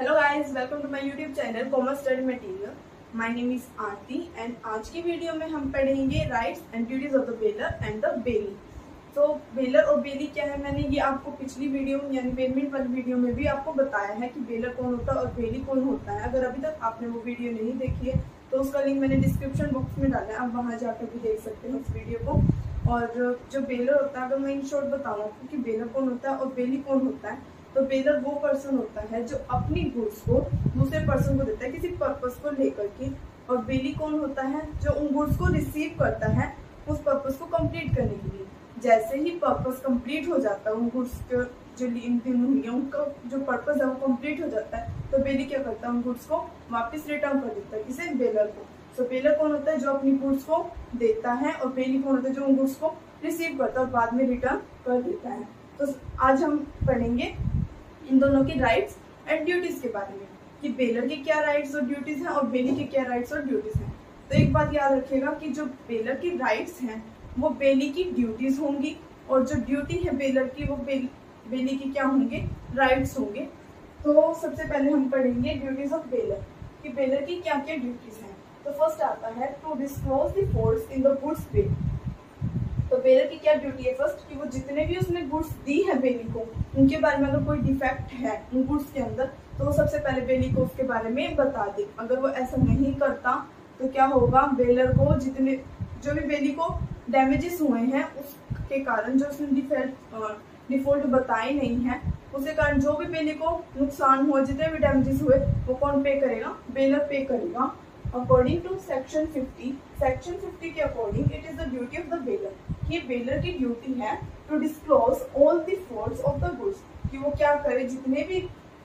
Hello guys, welcome to my YouTube channel commerce study material. My name is Aarti and आज की video में हम पढ़ेंगे rights and duties of the bailor and the bailee. तो bailor और बेली क्या है, मैंने ये आपको पिछली वीडियो यानी पेमेंट वाली वीडियो में भी आपको बताया है कि बेलर कौन होता है और बेली कौन होता है। अगर अभी तक आपने वो वीडियो नहीं देखी है तो उसका लिंक मैंने डिस्क्रिप्शन बॉक्स में डाला है, आप वहाँ जाकर भी देख सकते हैं उस वीडियो को। और जो बेलर होता है, अगर मैं इन शॉर्ट बताऊँ आपको कि बेलर कौन होता है और बेली कौन होता है, तो बेलर वो पर्सन होता है जो अपनी गुड्स को दूसरे पर्सन को देता है किसी पर्पस को लेकर के। और बेली कौन होता है जो उन गुड्स को रिसीव करता है उस पर्पस को कंप्लीट करने के लिए। जैसे ही पर्पस कंप्लीट हो जाता है, उन गुड्स के जो होंगे उनका जो पर्पस है वो कंप्लीट हो जाता है, तो बेली क्या करता है, उन गुड्स को वापस रिटर्न कर देता है किसे, बेलर को। तो बेलर कौन होता है जो अपनी गुड्स को देता है और बेली कौन होता है जो उन गुड्स को रिसीव करता है और बाद में रिटर्न कर देता है। तो आज हम पढ़ेंगे इन दोनों की राइट्स एंड ड्यूटीज के बारे में कि बेलर के क्या राइट्स और ड्यूटीज हैं और बेली के क्या राइट्स और ड्यूटीज हैं। तो एक बात याद रखिएगा कि जो बेलर की राइट्स हैं वो बेली की ड्यूटीज होंगी और जो ड्यूटी है बेलर की वो बेली की क्या होंगे, राइट्स होंगे। तो सबसे पहले हम पढ़ेंगे ड्यूटीज ऑफ बेलर कि बेलर की क्या क्या ड्यूटीज हैं। तो फर्स्ट आता है to disclose the faults in the goods bailed. तो बेलर की क्या ड्यूटी है, फर्स्ट कि वो जितने भी उसने गुड्स दी है बेली को, उनके बारे में अगर कोई डिफेक्ट है उन गुड्स के अंदर तो वो सबसे पहले बेली को उसके बारे में बता दे। अगर वो ऐसा नहीं करता तो क्या होगा, बेलर को जितने जो भी बेली को डैमेजेस हुए हैं उसके कारण, जो उसने डिफॉल्ट बताए नहीं है उसके कारण जो भी बेली को नुकसान हुआ, जितने भी डैमेजेस हुए वो कौन पे करेगा, बेलर पे करेगा। अकॉर्डिंग टू सेक्शन 50 के according it is the duty of the bailor. ये बेलर की ड्यूटी है to disclose all the faults of the goods, कि वो क्या करे, जितने भी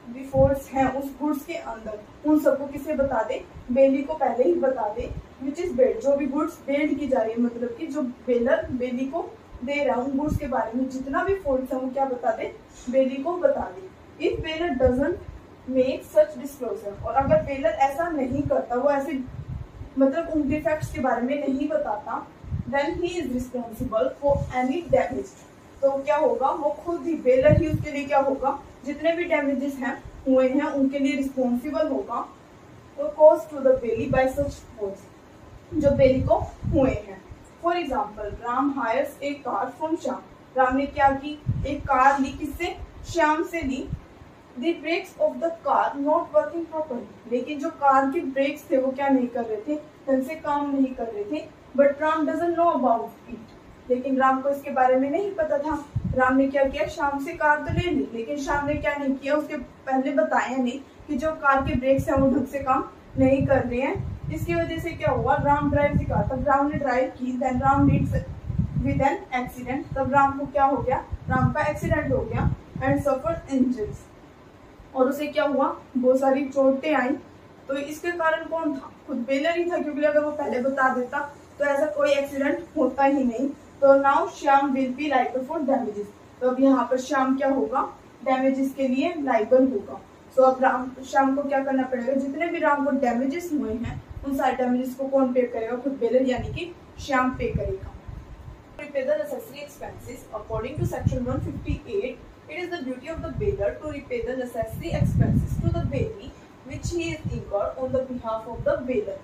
डिफॉल्ट्स हैं उस गुड्स के अंदर उन सबको किसे बता दे, बेली को पहले ही बता दे। विच इज बेल्ड, जो भी गुड्स बेल्ड की जा रही है, मतलब कि जो बेलर बेली को दे रहा है उन गुड्स के बारे में जितना भी फॉल्ट्स है वो क्या बता दे, बेली को बता दे। If bailor doesn't make such disclosure, और अगर बेलर ऐसा नहीं करता, वो ऐसे मतलब उन डिफेक्ट्स के बारे में नहीं बताता, then he is responsible for any damage. तो क्या होगा, वो खुद ही बेलर ही उसके लिए क्या होगा, जितने भी डैमेजेस हैं हुए हैं उनके लिए रिस्पॉन्सिबल होगा। Cause to the bailee by such faults, जो बेली को हुए हैं। For example, Ram hires a car from Shyam. Ram ने क्या की, एक कार ली, किससे, श्याम से ली। The brakes of the car not working properly, लेकिन जो कार के ब्रेक्स थे वो क्या नहीं कर रहे थे, ढंग से काम नहीं कर रहे थे। But Ram doesn't know about it, लेकिन राम को इसके बारे में नहीं पता था। राम ने क्या किया, शाम से कार तो ले ली, लेकिन शाम ने क्या नहीं किया, उसके पहले बताया नहीं कि जो कार के ब्रेक्स हैं वो ढंग से काम नहीं कर रहे हैं। इसकी वजह से क्या हुआ, राम ड्राइव दी कार, तब राम ने ड्राइव की, then Ram meets with an accident, तब राम को क्या हो गया, राम का एक्सीडेंट हो गया एंड सफर्ड इंजरीज, और उसे क्या हुआ, बहुत सारी चोटें आई। तो इसके कारण कौन था, खुद बेलर ही था, क्योंकि अगर वो पहले बता देता तो ऐसा कोई एक्सीडेंट होता ही नहीं। तो now Shyam will be liable for damages. तो अब यहाँ पर श्याम क्या होगा, डैमेजेस के लिए लाइबल होगा। सो अब श्याम को क्या करना पड़ेगा, जितने भी राम को डैमेजेस हुए हैं उन सारे डैमेजेस को कौन पे करेगा, खुद बेलर यानी कि श्याम पे करेगा। Repay the necessary expenses according to section 158. It is the duty of the bailiff to repay the necessary expenses to the bailey which he is incurred on the behalf of the bailiff.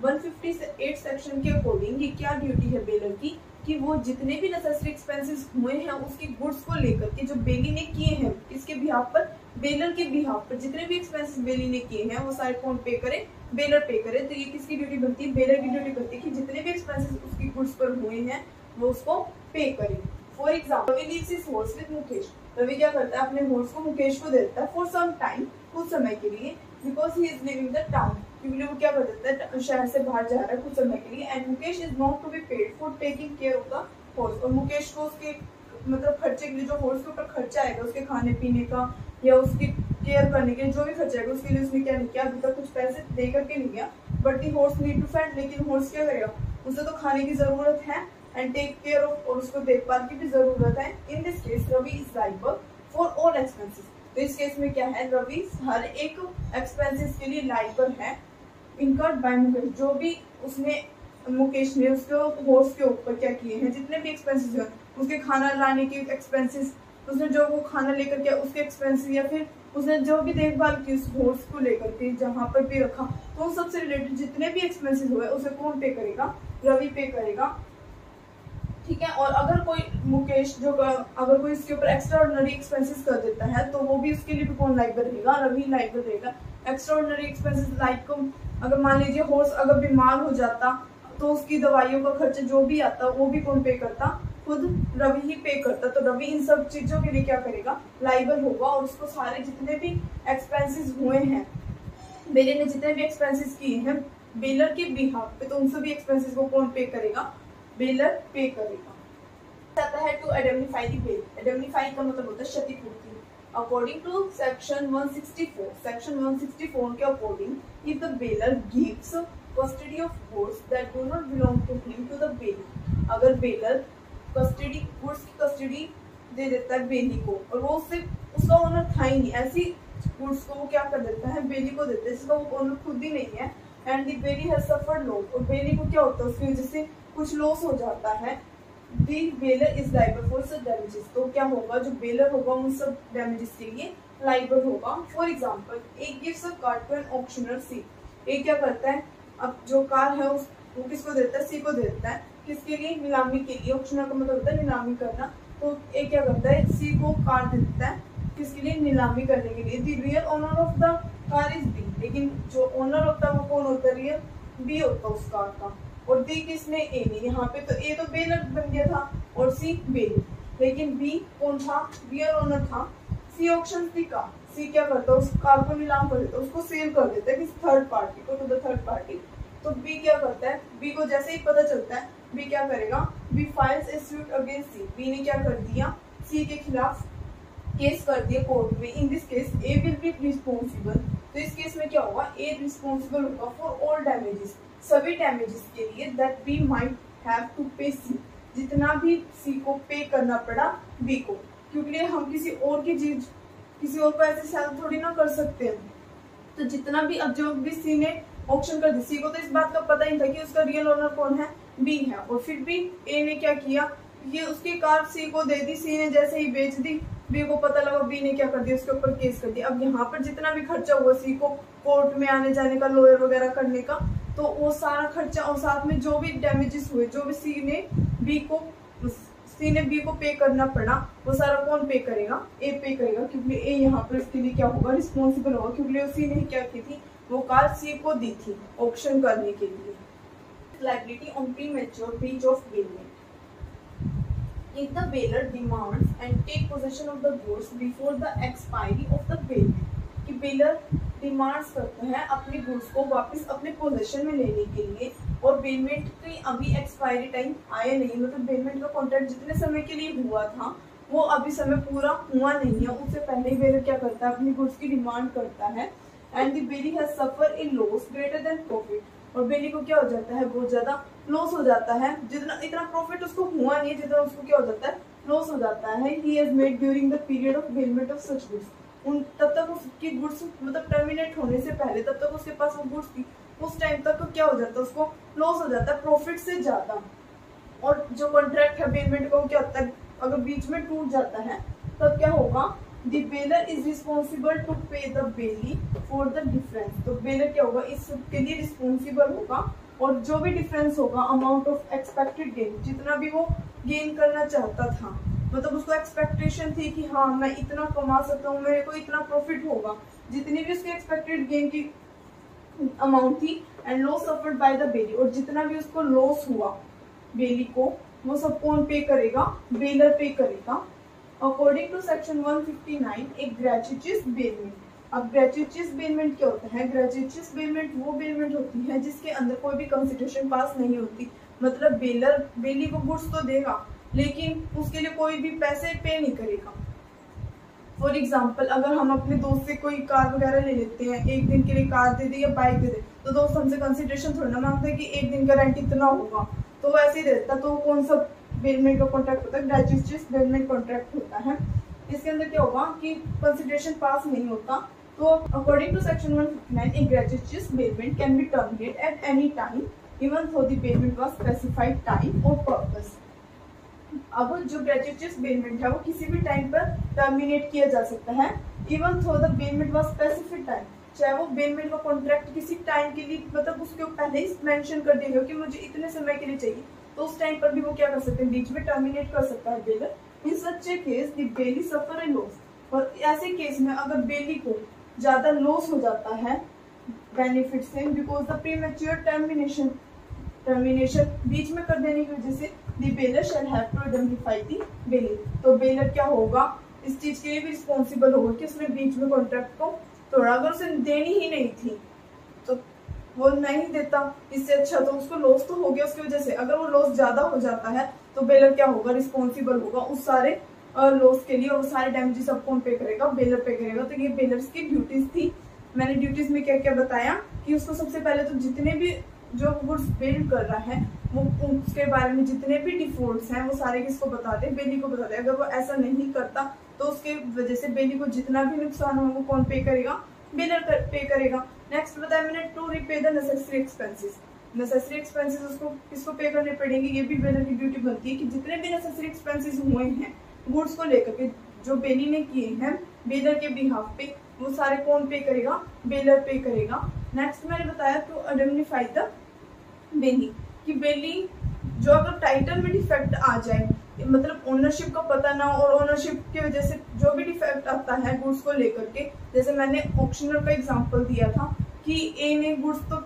158 section के according ये क्या duty है baler की, कि वो जितने भी necessary expenses हुए हैं उसकी गुड्स को लेकर के जो बेली ने किए हैं, इसके बिहाफ पर, बेलर के बिहाफ पर जितने भी एक्सपेंसेस बेली ने किए हैं वो सारे कौन पे करे, बेलर पे करे। तो ये किसकी ड्यूटी बनती है, बेलर की ड्यूटी बनती है कि जितने भी एक्सपेंसेस उसकी गुड्स पर हुए हैं वो उसको पे करे। For example, Ravi leaves his horse with Mukesh. Ravi क्या करता है, अपने हॉर्स को मुकेश को देता है फॉर सम टाइम, कुछ समय के लिए, because he is living the town, क्योंकि वो क्या कर देता है, शहर से बाहर जा रहा है कुछ समय के लिए। And Mukesh is not to be paid for taking care of the horse, और मुकेश को उसके मतलब खर्चे के लिए, जो हॉर्स के ऊपर खर्चा आएगा उसके खाने पीने का या उसकी केयर करने के लिए जो भी खर्चा आएगा उसके लिए उसने क्या नहीं किया, अभी तक कुछ पैसे दे करके नहीं गया। But the horse need to feed, लेकिन हॉर्स क्या करेगा, उसे तो खाने की जरूरत है एंड टेक केयर ऑफ, और उसको देखभाल की भी जरूरत है। In this case Ravi is liable for all expenses. तो इस केस में क्या है, रवि हर एक एक्सपेंसेस के लिए लाइबल है इनकर्ड बाय मुकेश, जो भी उसने मुकेश ने उसके हॉर्स के ऊपर क्या किए हैं, जितने भी एक्सपेंसेस हैं, उसके खाना लाने के एक्सपेंसेस, उसने जो वो खाना लेकर के उसके एक्सपेंसेस, या फिर उसने जो भी देखभाल की उस हॉर्स को लेकर के जहाँ पर भी रखा, तो उन सबसे रिलेटेड जितने भी एक्सपेंसेस हुए उसे कौन पे करेगा? रवि पे करेगा। ठीक है। और अगर कोई मुकेश जो अगर कोई इसके ऊपर एक्स्ट्रा ऑर्डिनरी एक्सपेंसेस कर देता है तो वो भी उसके लिए भी कौन लाइबल रहेगा? रवि लाइबल रहेगा। एक्स्ट्रा ऑर्डिनरी एक्सपेंसेस लाइक अगर मान लीजिए हॉर्स अगर बीमार हो जाता तो उसकी दवाइयों का खर्चा जो भी आता वो भी कौन पे करता? खुद रवि ही पे करता। तो रवि इन सब चीजों के लिए क्या करेगा? लाइबल होगा। और उसको सारे जितने भी एक्सपेंसेस हुए हैं, बेलर ने जितने भी एक्सपेंसेस किए हैं बेलर के बिहाफ पे, तो उन सभी एक्सपेंसेस को कौन पे करेगा? बेलर पे करेगा। आता है to indemnify the bailor. Indemnify का मतलब होता है क्षतिपूर्ति। अकॉर्डिंग टू सेक्शन 164, सेक्शन 164 के according, if the baler gives custody of goods that do not belong to him to the bailey, अगर बेलर कस्टडी गुड्स की कस्टडी दे देता है बेली को और वो उससे उसका ओनर था ही नहीं, ऐसी गुड्स को वो क्या कर देता है? बेली को देता है जिसका वो ओनर खुद ही नहीं है। And the bailee has suffered loss, और बेली को क्या होता है? उसकी वजह से कुछ लॉस हो जाता है। The baler is liable for such damages, तो क्या होगा? जो बेलर होगा उन सब डैमेजेस के लिए लाइबल होगा। For example, A gives a car to an auctioneer C. A क्या करता है? अब जो कार है उस वो किसको देता है? सी को देता है। किसके लिए? नीलामी के लिए। ऑक्शनर का मतलब होता है नीलामी करना। तो ए क्या करता है? सी को कार दे देता है। किसके लिए? नीलामी करने के लिए। The real owner of the car is B, लेकिन जो ओनर होता है वो कौन होता है? रियल बी होता है उस कार का। और दी किसने? ए ने। यहाँ पे तो ए तो बेलर बन गया था और सी बेली, लेकिन बी कौन था? रियल ओनर था। सी ऑक्शन सी कार, सी क्या करता है? उस कार को नीलाम कर देता है, उसको सेल कर देता है किसी थर्ड पार्टी को, टू द थर्ड पार्टी। तो बी क्या करता है? बी को जैसे ही पता चलता है, बी क्या करेगा? B files a suit against C. B ने क्या कर दिया? सी के खिलाफ केस कर दिया कोर्ट में। In this case A will be responsible, तो इस केस में क्या होगा? ए रिस्पॉन्सिबल होगा फॉर ऑल डैमेजेस, सभी डैमेजेस के लिए that B might have to pay C, जितना भी सी को पे करना पड़ा बी को, क्योंकि हम किसी और की चीज किसी और को ऐसे सेल थोड़ी ना कर सकते हैं। तो जितना भी अब जो भी सी ने ऑक्शन कर दी, सी को तो इस बात का पता ही था कि उसका रियल ओनर कौन है? बी है। और फिर भी ए ने क्या किया? ये उसकी कार सी को दे दी, सी ने जैसे ही बेच दी, बी को पता लगा, बी ने क्या कर दिया? उसके ऊपर केस कर दिया। अब यहाँ पर जितना भी खर्चा हुआ सी को कोर्ट में आने जाने का, लॉयर वगैरह करने का, तो वो सारा खर्चा और साथ में जो भी डैमेजेस हुए, जो भी सी ने बी को पे करना पड़ा, वो सारा कौन पे करेगा? ए पे करेगा, क्योंकि ए यहाँ पर इसके लिए क्या होगा? रिस्पॉन्सिबल होगा, क्योंकि उसी ने क्या की थी? वो कार सी को दी थी ऑक्शन करने के लिए। Liability on premature breach of bailment. If the bailor demands and take possession of the goods before the expiry of the bailment, कि बेलर डिमांड्स करता है अपने गुड्स को वापस अपने पोजेशन में लेने के लिए, और बेलमेंट की अभी एक्सपायरी टाइम आया नहीं, मतलब बेलमेंट का कॉन्ट्रैक्ट जितने समय के लिए हुआ था वो अभी समय पूरा हुआ नहीं है, उससे पहले ही बेलर क्या करता है? अपनी गुड्स की डिमांड करता है। And the bailee has suffer in loss greater then profit, और बेली को क्या हो जाता है? बहुत ज्यादा लॉस हो जाता है। जितना इतना प्रॉफिट उसको हुआ नहीं है जितना उसको क्या हो जाता है? लॉस हो जाता है। He has made during the period of bailment of such goods, उन तब तक उसकी गुड्स मतलब टर्मिनेट होने से पहले तब तक उसके पास वो गुड्स थी, उस टाइम तक क्या हो जाता है? उसको लॉस हो जाता है प्रॉफिट से ज्यादा। और जो कॉन्ट्रैक्ट है बेलमेंट का वो क्या होता है? अगर बीच में टूट जाता है तब क्या होगा? The bailor is responsible to pay the bailey for the difference, तो बेलर क्या होगा? इस सब के लिए रिस्पॉन्सिबल होगा, और जो भी डिफरेंस होगा अमाउंट ऑफ एक्सपेक्टेड गेन, जितना भी वो गेन करना चाहता था, मतलब उसको एक्सपेक्टेशन थी कि हाँ मैं इतना कमा सकता हूँ, मेरे को इतना प्रॉफिट होगा, जितनी भी उसकी एक्सपेक्टेड गेन की अमाउंट थी, and loss suffered bye the बेली, और जितना भी उसको लॉस हुआ बेली को, वो सब कौन पे करेगा? बेलर पे करेगा। अकॉर्डिंग टू सेक्शन 159 एक ग्रेच्युटस बेलमेंट। अब ग्रेच्युटस बेलमेंट क्या होता है? ग्रेच्युटस बेलमेंट वो बेलमेंट होती है जिसके अंदर कोई भी कंसिडरेशन पास नहीं होती, मतलब बेलर बेली को गुड्स तो देगा लेकिन उसके लिए कोई भी पैसे पे नहीं करेगा। फॉर एग्जाम्पल, अगर हम अपने दोस्त से कोई कार वगैरह ले लेते हैं, एक दिन के लिए कार दे दे या बाइक दे दे, तो दोस्त हमसे कंसिडरेशन थोड़ा ना मांगता है कि एक दिन का रेंट इतना होगा, तो वो ऐसे ही देता। तो कौन सा बेलमेंट का कॉन्ट्रैक्ट होता है? ग्रेच्युटस बेलमेंट कॉन्ट्रैक्ट होता है। इसके अंदर क्या होगा कि कंसिडरेशन पास नहीं होता। तो according to section 159 a gratuitous bailment can be terminated at any time even though the bailment was specified time or purpose. अब जो ग्रेच्युटस बेलमेंट है वो किसी भी टाइम पर टर्मिनेट किया जा सकता है, even though the payment was specific time, चाहे वो पेमेंट का कॉन्ट्रैक्ट किसी टाइम के लिए मतलब उसके पहले ही मेंशन कर देंगे कि मुझे इतने समय के लिए चाहिए, तो उस टाइम पर भी वो क्या कर सकते हैं, बीच में टर्मिनेट कर सकता है baler. In such A case the belly suffer A loss, और ऐसे केस में अगर बेली को ज्यादा लॉस हो जाता है बेनिफिट से बिकॉज द प्रीमैच्योर टर्मिनेशन बीच में कर देने की वजह से the bailor shall have to indemnify the bailee, तो बेलर क्या होगा, इस चीज के लिए भी रिस्पॉन्सिबल होगा कि उसने बीच में कॉन्ट्रैक्ट को तोड़ा। अगर उसे देनी ही नहीं थी तो वो नहीं देता, इससे अच्छा तो उसको लॉस तो हो गया उसकी वजह से। अगर वो लॉस ज्यादा हो जाता है तो बेलर क्या होगा, रिस्पॉन्सिबल होगा उस सारे लॉस के लिए, और सारे डैमेजेस सब कौन पे करेगा, बेलर पे करेगा। तो ये बेलर्स की ड्यूटीज थी। मैंने ड्यूटीज में क्या क्या बताया कि उसको सबसे पहले तो जितने भी जो गुड्स बिल्ड कर रहा है वो उसके बारे में जितने भी डिफॉल्ट्स हैं वो सारे किसको बताते हैं, बेली को बताते हैं। अगर वो ऐसा नहीं करता तो उसके वजह से बेली को जितना भी नुकसान हो वो कौन पे करेगा, बेलर पे करेगा। नेक्स्ट बताया मैंने to repay the necessary expenses, necessary expenses उसको किसको पे करने पड़ेंगे, ये भी बेलर की ड्यूटी बनती है कि जितने भी नेसेसरी एक्सपेंसेस हुए हैं गुड्स को लेकर के जो बेली ने किए हैं बेलर के बिहाफ पे, वो सारे कौन पे करेगा, बेलर पे करेगा। नेक्स्ट मैंने बताया टू इंडेमनिफाई द बेली, कि बेली जो अगर टाइटल में डिफेक्ट आ जाए, मतलब ओनरशिप का पता ना हो और ओनरशिप की वजह से जो भी डिफेक्ट आता है गुड्स को लेकर के, जैसे मैंने ऑक्शनर का एग्जांपल दिया था कि ए ने गुड्स तो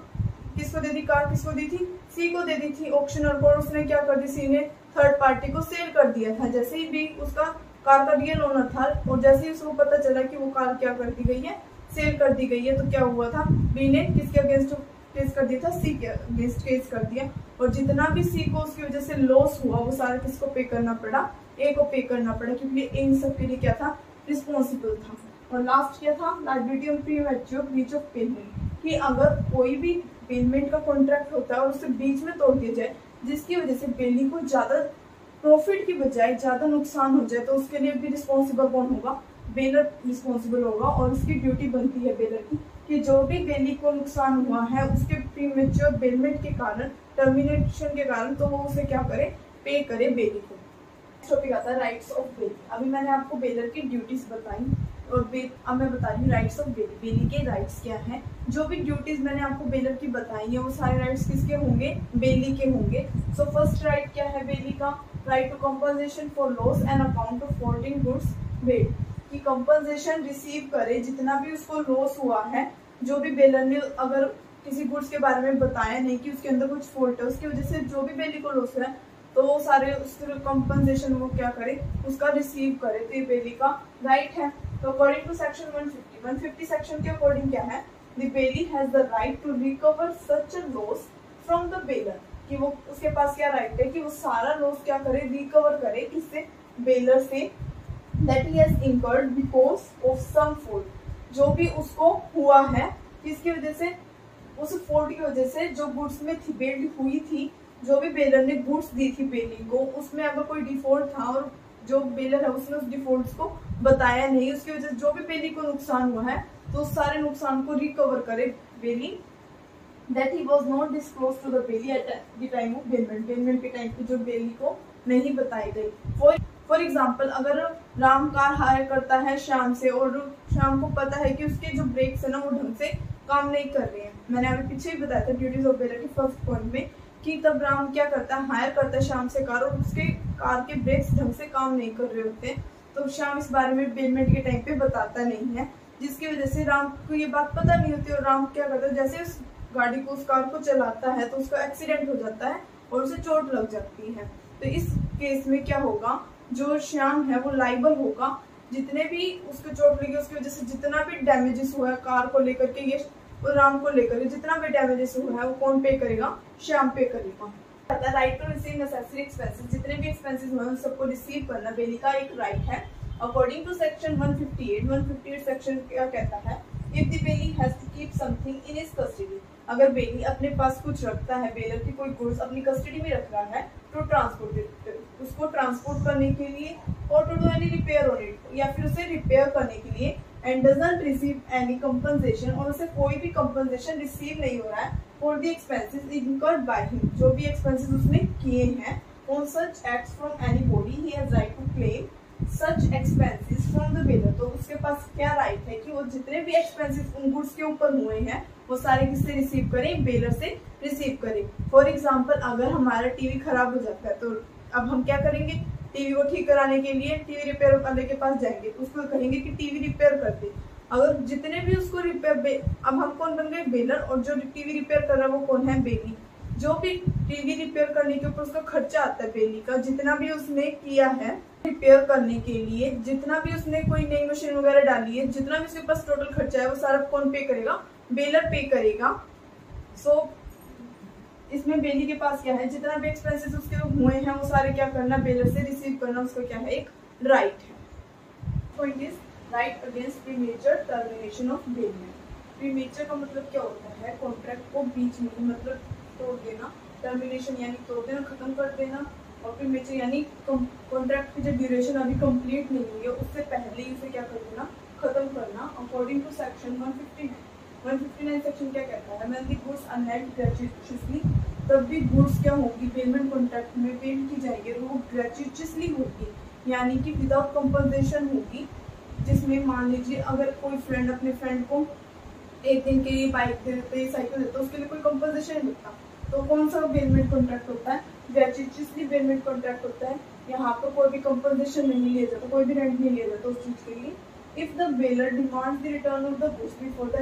किसको दे दी, कार किसको दी थी, सी को दे दी थी ऑक्शनर को, और उसने क्या कर दी, सी ने थर्ड पार्टी को सेल कर दिया था। जैसे ही बी उसका कार का रियल ओनर था और जैसे ही उसको पता चला कि वो कार क्या कर दी गई है, सेल कर दी गई है, तो क्या हुआ था, बी ने किसके अगेंस्ट केस कर दिया था, सी के अगेंस्ट केस कर दिया, और जितना भी सी को उसकी वजह से लॉस हुआ वो सारा किसको पे करना पड़ा, ए को पे करना पड़ा, क्योंकि ए इन सब के लिए क्या था, रिस्पॉन्सिबल था। और लास्ट क्या था, liability on premature breach of payment, कि अगर कोई भी पेमेंट का कॉन्ट्रैक्ट होता है और उसे बीच में तोड़ दिया जाए जिसकी वजह से बेली को ज्यादा प्रॉफिट की बजाय ज्यादा नुकसान हो जाए, तो उसके लिए भी रिस्पॉन्सिबल कौन होगा, बेलर रिस्पॉन्सिबल होगा। और उसकी ड्यूटी बनती है बेलर की कि जो भी बेली को नुकसान हुआ है उसके प्रीमैच्योर बेलमेंट के कारण, टर्मिनेशन के कारण, तो वो उसे क्या करे, पे करे बेली को। नेक्स्ट टॉपिक आता है राइट्स ऑफ बेली। अभी मैंने आपको बेलर की ड्यूटीज बताई और अब मैं बता रही हूँ राइट्स ऑफ बेली, बेली के राइट्स क्या हैं। जो भी ड्यूटीज मैंने आपको बेलर की बताई है वो सारे राइट्स किसके होंगे, बेली के होंगे। सो फर्स्ट राइट क्या है बेली का, right to compensation for loss and account of faulting goods paid, कि कंपनसेशन रिसीव करे जितना भी उसको लॉस हुआ है, जो भी बेलर ने अगर किसी गुड्स के बारे में बताया नहीं कि उसके अंदर कुछ फॉल्ट है, उसकी वजह से जो भी बेली को लॉस है तो वो सारे उसके कंपनसेशन वो क्या करे, उसका रिसीव करे, तो ये बेली का राइट है। तो अकॉर्डिंग टू सेक्शन 150 सेक्शन के अकॉर्डिंग क्या है, the bailee has the right to recover such a loss from the bailor, कि वो उसके पास क्या राइट है कि वो सारा लॉस क्या करे, रिकवर करे किससे, बेलर से, that he has incurred because of some fault, जो भी उसको हुआ है किसकी वजह से, उस फॉल्ट की वजह से जो गुड्स में थी बिल्ड हुई थी, जो भी बेलर ने गुड्स दी थी बेली को उसमें अगर कोई डिफॉल्ट था और जो बेलर है उसने उस डिफॉल्ट को बताया नहीं, उसकी वजह से जो भी बेली को नुकसान हुआ है तो उस सारे नुकसान को रिकवर करे bailee, that he was not disclosed to the bailee at the time of payment, payment के टाइम पे जो बेली को नहीं बताई गई। फॉर एग्जाम्पल अगर राम कार हायर करता है श्याम से और श्याम को पता है कि उसके जो ब्रेक्स है ना वो ढंग से काम नहीं कर रहे हैं, मैंने अभी पीछे ही बताया था ड्यूटीज ऑफ बेलर के फर्स्ट पॉइंट में, कि तब राम क्या करता है, हायर करता है श्याम से कार और उसके कार के ब्रेक्स ढंग से काम नहीं कर रहे होते, तो श्याम इस बारे में पेमेंट के टाइम पे बताता नहीं है, जिसकी वजह से राम को ये बात पता नहीं होती और राम क्या करता है, जैसे उस गाड़ी को उस कार को चलाता है तो उसका एक्सीडेंट हो जाता है और उसे चोट लग जाती है। तो इस केस में क्या होगा, जो श्याम है वो लाइबल होगा, जितने भी उसको चोट लगी उसकी वजह से जितना भी डैमेजेस हुआ है कार को लेकर के, ये राम को लेकर जितना भी डैमेजेस हुआ है वो कौन पे करेगा, श्याम पे करेगा। Right to receive necessary expenses, जितने भी एक्सपेंसेस हुए हैं सबको रिसीव करना बेली का एक राइट है। अकॉर्डिंग टू सेक्शन 158 सेक्शन क्या कहता है, if the bailee has to keep something in his custody, अगर बेली अपने पास कुछ रखता है, बेलर की कोई गुड्स अपनी कस्टडी में रख रहा है, तो ट्रांसपोर्ट उसको ट्रांसपोर्ट करने के लिए और to do any repair on it, या फिर उसे रिपेयर करने के लिए, and doesn't receive any compensation, और उसे कोई भी कंपनसेशन रिसीव नहीं हो रहा है for the expenses incurred by him, जो भी एक्सपेंसेस उसने किए हैं, on such acts from anybody he has right to claim such expenses from the bailor, तो उसके पास क्या राइट है कि वो जितने भी एक्सपेंसेस उन गुड्स के ऊपर हुए हैं वो सारे किससे रिसीव करें, बेलर से रिसीव करें। फॉर एग्जाम्पल अगर हमारा टीवी खराब हो जाता है तो अब हम क्या करेंगे, टीवी को ठीक कराने के लिए टीवी रिपेयर वाले के पास जाएंगे, उसको कहेंगे कि टीवी रिपेयर कर दे। अगर जितने भी उसको रिपेयर, अब हम कौन बन गए, बेलर, और जो टीवी रिपेयर कर रहा है वो कौन है, बेली। जो भी टीवी रिपेयर करने के ऊपर उसका खर्चा आता है बेली का, जितना भी उसने किया है रिपेयर करने के लिए, जितना भी उसने कोई नई मशीन वगैरह डाली है, जितना भी उसके पास टोटल खर्चा है वो सारा कौन पे करेगा, बेलर पे करेगा। सो इसमें बेली के पास क्या है, जितना भी एक्सपेंसेस उसके हुए हैं वो सारे क्या करना, बेलर से रिसीव करना, उसका क्या है, एक राइट है। Point is right against premature termination of bailment. Premature का मतलब क्या होता है, कॉन्ट्रैक्ट को बीच में मतलब तोड़ देना, टर्मिनेशन यानी तोड़ देना, खत्म कर देना, और प्रीमेचर यानी कॉन्ट्रैक्ट की जो ड्यूरेशन अभी कंप्लीट नहीं हुई है उससे पहले ही उसे क्या कर देना, खत्म करना। अकॉर्डिंग टू सेक्शन 159 सेक्शन क्या कहता है, when the goods are net gratuitously, तब भी गुड्स क्या होगी, पेमेंट कॉन्ट्रैक्ट में पेड की जाएगी, और वो ग्रेचुइटसली होगी यानी कि विदाउट कंपनसेशन होगी। जिसमें मान लीजिए अगर कोई फ्रेंड अपने फ्रेंड को एक दिन के लिए बाइक दे देते, साइकिल देते, उसके लिए कोई कंपनसेशन नहीं मिलता, तो कौन सा पेमेंट कॉन्ट्रैक्ट होता है, ग्रेचुइटसली पेमेंट कॉन्ट्रैक्ट होता है। यहाँ पर कोई भी कंपनसेशन नहीं लिया जाता, कोई भी रेंट नहीं लिया जाता उस चीज के लिए। If the bailor demands the return of the goods before the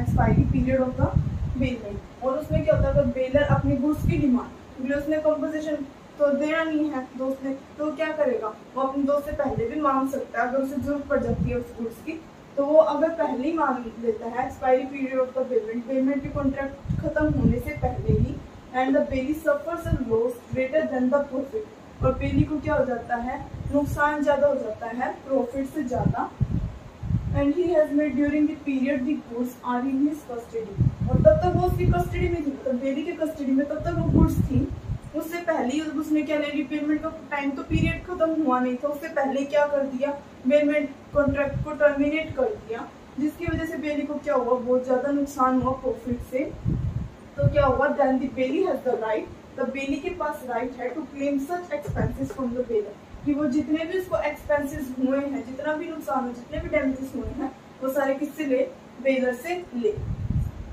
expiry period of the bailment, और उसमें क्या होता है, अगर बेलर अपनी गुड्स की डिमांड, क्योंकि उसने कंपनसेशन तो देना नहीं है दोस्त ने, तो क्या करेगा, वो अपने दोस्त से पहले भी मांग सकता है। अगर उसे जरूरत पड़ जाती है उस गुड्स की तो वो अगर पहले ही मांग लेता है, expiry period of the payment, payment की कॉन्ट्रैक्ट खत्म होने से पहले ही, and the bailee suffers a loss greater than the profit, और बेली को क्या हो जाता है, नुकसान ज्यादा हो जाता है प्रॉफिट से ज्यादा। And he has made during the period the goods are in his custody, और तब तक वो उसकी कस्टडी में थी, मतलब बेली के कस्टडी में तब तक वो गुड्स थी। उससे पहले ही उसने क्या ले ली, पेमेंट का टाइम तो पीरियड खत्म हुआ नहीं था, उससे पहले क्या कर दिया, पेमेंट कॉन्ट्रैक्ट को टर्मिनेट कर दिया, जिसकी वजह से बेली को क्या हुआ, बहुत ज्यादा नुकसान हुआ प्रॉफिट से। तो क्या हुआ, then the bailee has the right, the bailee के पास राइट है to claim such expenses from the bailor, कि वो जितने भी उसको एक्सपेंसेस हुए हैं, जितना भी नुकसान है, जितने भी डैमेजेस हुए हैं, वो सारे किससे ले, बेलर से ले।